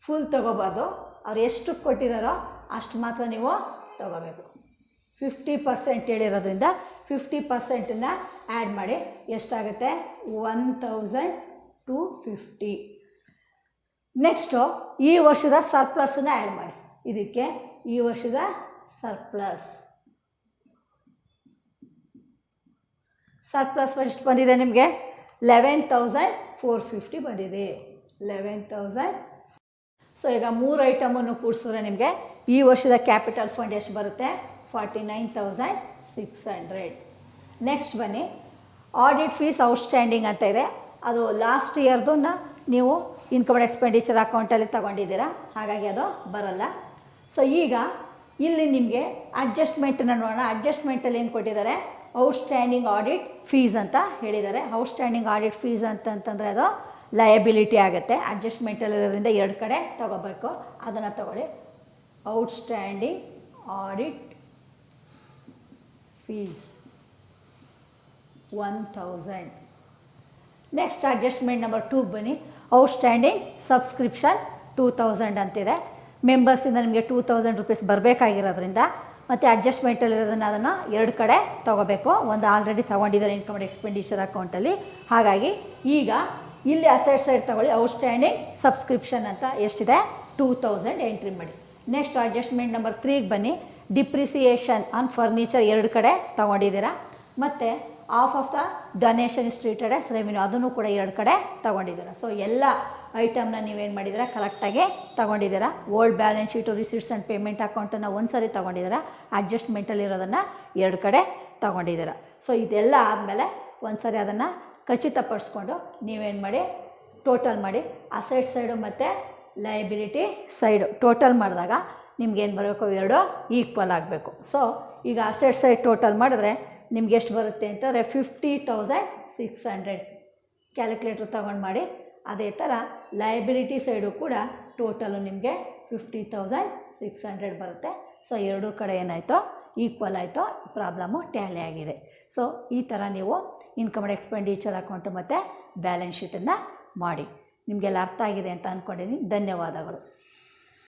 A: ಫುಲ್ ತೊಗೋಬಾರ್ದು. ಅವ್ರು ಎಷ್ಟು ಕೊಟ್ಟಿದ್ದಾರೋ ಅಷ್ಟು ಮಾತ್ರ ನೀವು ತೊಗೋಬೇಕು. 50% ಹೇಳಿರೋದ್ರಿಂದ 50%ನ್ನು ಆ್ಯಡ್ ಮಾಡಿ. ಎಷ್ಟಾಗುತ್ತೆ 1,250. ನೆಕ್ಸ್ಟು ಈ ವರ್ಷದ ಸರ್ಪ್ಲಸನ್ನ ಆ್ಯಡ್ ಮಾಡಿ. ಇದಕ್ಕೆ ಈ ವರ್ಷದ ಸರ್ಪ್ಲಸ್ ಎಷ್ಟು ಬಂದಿದೆ ನಿಮಗೆ? 11,450 ಬಂದಿದೆ. 11,000. ಸೊ ಈಗ 3 ಐಟಮನ್ನು ಕೂಡಿಸಿದ್ರೆ ನಿಮಗೆ ಈ ವರ್ಷದ ಕ್ಯಾಪಿಟಲ್ ಫಂಡ್ ಎಷ್ಟು ಬರುತ್ತೆ? 49,600. ನೆಕ್ಸ್ಟ್ ಬನ್ನಿ, ಆಡಿಟ್ ಫೀಸ್ ಔಟ್ಸ್ಟ್ಯಾಂಡಿಂಗ್ ಅಂತ ಇದೆ. ಅದು ಲಾಸ್ಟ್ ಇಯರ್ದನ್ನ ನೀವು ಇನ್ಕಮ್ ಆ್ಯಂಡ್ ಎಕ್ಸ್ಪೆಂಡಿಚರ್ ಅಕೌಂಟಲ್ಲಿ ತೊಗೊಂಡಿದ್ದೀರಾ, ಹಾಗಾಗಿ ಅದು ಬರಲ್ಲ. ಸೊ ಈಗ ಇಲ್ಲಿ ನಿಮಗೆ ಅಡ್ಜಸ್ಟ್ಮೆಂಟನ್ನು ನೋಡೋಣ. ಅಡ್ಜಸ್ಟ್ಮೆಂಟಲ್ಲಿ ಏನು ಕೊಟ್ಟಿದ್ದಾರೆ? ಔಟ್ಸ್ಟ್ಯಾಂಡಿಂಗ್ ಆಡಿಟ್ ಫೀಸ್ ಅಂತ ಹೇಳಿದ್ದಾರೆ. ಔಟ್ಸ್ಟ್ಯಾಂಡಿಂಗ್ ಆಡಿಟ್ ಫೀಸ್ ಅಂತಂದರೆ ಅದು ಲಯಬಿಲಿಟಿ ಆಗುತ್ತೆ. ಅಡ್ಜಸ್ಟ್ಮೆಂಟಲ್ಲಿರೋದ್ರಿಂದ 2 ಕಡೆ ತೊಗೋಬೇಕು, ಅದನ್ನು ತಗೊಳ್ಳಿ. Outstanding audit fees 1,000. Next adjustment number 2 ಬನ್ನಿ. ಔಟ್ಸ್ಟ್ಯಾಂಡಿಂಗ್ ಸಬ್ಸ್ಕ್ರಿಪ್ಷನ್ 2,000 ಅಂತಿದೆ. ಮೆಂಬರ್ಸಿಂದ ನಿಮಗೆ 2,000 ರೂಪೀಸ್ ಬರಬೇಕಾಗಿರೋದ್ರಿಂದ ಮತ್ತು ಅಡ್ಜಸ್ಟ್ಮೆಂಟಲ್ಲಿರೋದನ್ನು ಅದನ್ನು 2 ಕಡೆ ತೊಗೋಬೇಕು. ಒಂದು ಆಲ್ರೆಡಿ ತೊಗೊಂಡಿದ್ದಾರೆ ಇನ್ಕಮ್ ಆ್ಯಂಡ್ ಎಕ್ಸ್ಪೆಂಡಿಚರ್ ಅಕೌಂಟಲ್ಲಿ. ಹಾಗಾಗಿ ಈಗ ಇಲ್ಲಿ ಅಸೆಟ್ ಸೈಡ್ ತೊಗೊಳ್ಳಿ. ಔಟ್ಸ್ಟ್ಯಾಂಡಿಂಗ್ ಸಬ್ಸ್ಕ್ರಿಪ್ಷನ್ ಅಂತ ಎಷ್ಟಿದೆ? 2,000 ಎಂಟ್ರಿ ಮಾಡಿ. ನೆಕ್ಸ್ಟ್ ಅಡ್ಜಸ್ಟ್ಮೆಂಟ್ ನಂಬರ್ 3ಗೆ ಬನ್ನಿ. ಡಿಪ್ರಿಸಿಯೇಷನ್ ಆನ್ ಫರ್ನಿಚರ್ 2 ಕಡೆ ತೊಗೊಂಡಿದ್ದೀರಾ. ಮತ್ತು of of the donation is treated as revenue, ಅದನ್ನು ಕೂಡ 2 ಕಡೆ ತೊಗೊಂಡಿದ್ದೀರಾ. ಸೊ ಎಲ್ಲ ಐಟಮ್ನ ನೀವೇನು ಮಾಡಿದ್ದೀರಾ? ಕರೆಕ್ಟಾಗಿ ತೊಗೊಂಡಿದ್ದೀರಾ. Old balance sheet, receipts and payment ಅಕೌಂಟನ್ನು ಒಂದು ಸರಿ ತೊಗೊಂಡಿದ್ದೀರಾ. ಅಡ್ಜಸ್ಟ್ಮೆಂಟಲ್ಲಿರೋದನ್ನು 2 ಕಡೆ ತೊಗೊಂಡಿದ್ದೀರಾ. ಸೊ ಇದೆಲ್ಲ ಆದಮೇಲೆ ಒಂದು ಸರಿ ಅದನ್ನು ಖಚಿತಪಡಿಸ್ಕೊಂಡು ನೀವೇನು ಮಾಡಿ? ಟೋಟಲ್ ಮಾಡಿ. ಅಸೆಟ್ ಸೈಡು ಮತ್ತು ಲಯಬಿಲಿಟಿ ಸೈಡು ಟೋಟಲ್ ಮಾಡಿದಾಗ ನಿಮ್ಗೇನು ಬರಬೇಕು? 2 ಈಕ್ವಲ್ ಆಗಬೇಕು. ಸೊ ಈಗ ಅಸೆಟ್ ಸೈಡ್ ಟೋಟಲ್ ಮಾಡಿದ್ರೆ ನಿಮ್ಗೆ ಎಷ್ಟು ಬರುತ್ತೆ ಅಂತಂದರೆ 50,600. ಕ್ಯಾಲ್ಕುಲೇಟ್ರ್ ತೊಗೊಂಡು ಮಾಡಿ. ಅದೇ ಥರ ಲಯಬಿಲಿಟಿ ಸೈಡು ಕೂಡ ಟೋಟಲು ನಿಮಗೆ 50,600 ಬರುತ್ತೆ. ಸೊ 2 ಕಡೆ ಏನಾಯಿತು? ಈಕ್ವಲ್ ಆಯಿತು. ಪ್ರಾಬ್ಲಮ್ಮು ಟ್ಯಾಲಿ ಆಗಿದೆ. ಸೊ ಈ ಥರ ನೀವು ಇನ್ಕಮ್ ಆ್ಯಂಡ್ ಎಕ್ಸ್ಪೆಂಡಿಚರ್ ಅಕೌಂಟು ಮತ್ತು ಬ್ಯಾಲೆನ್ಸ್ ಶೀಟನ್ನು ಮಾಡಿ. ನಿಮಗೆಲ್ಲ ಅರ್ಥ ಆಗಿದೆ ಅಂತ ಅಂದ್ಕೊಂಡಿದ್ದೀನಿ. ಧನ್ಯವಾದಗಳು.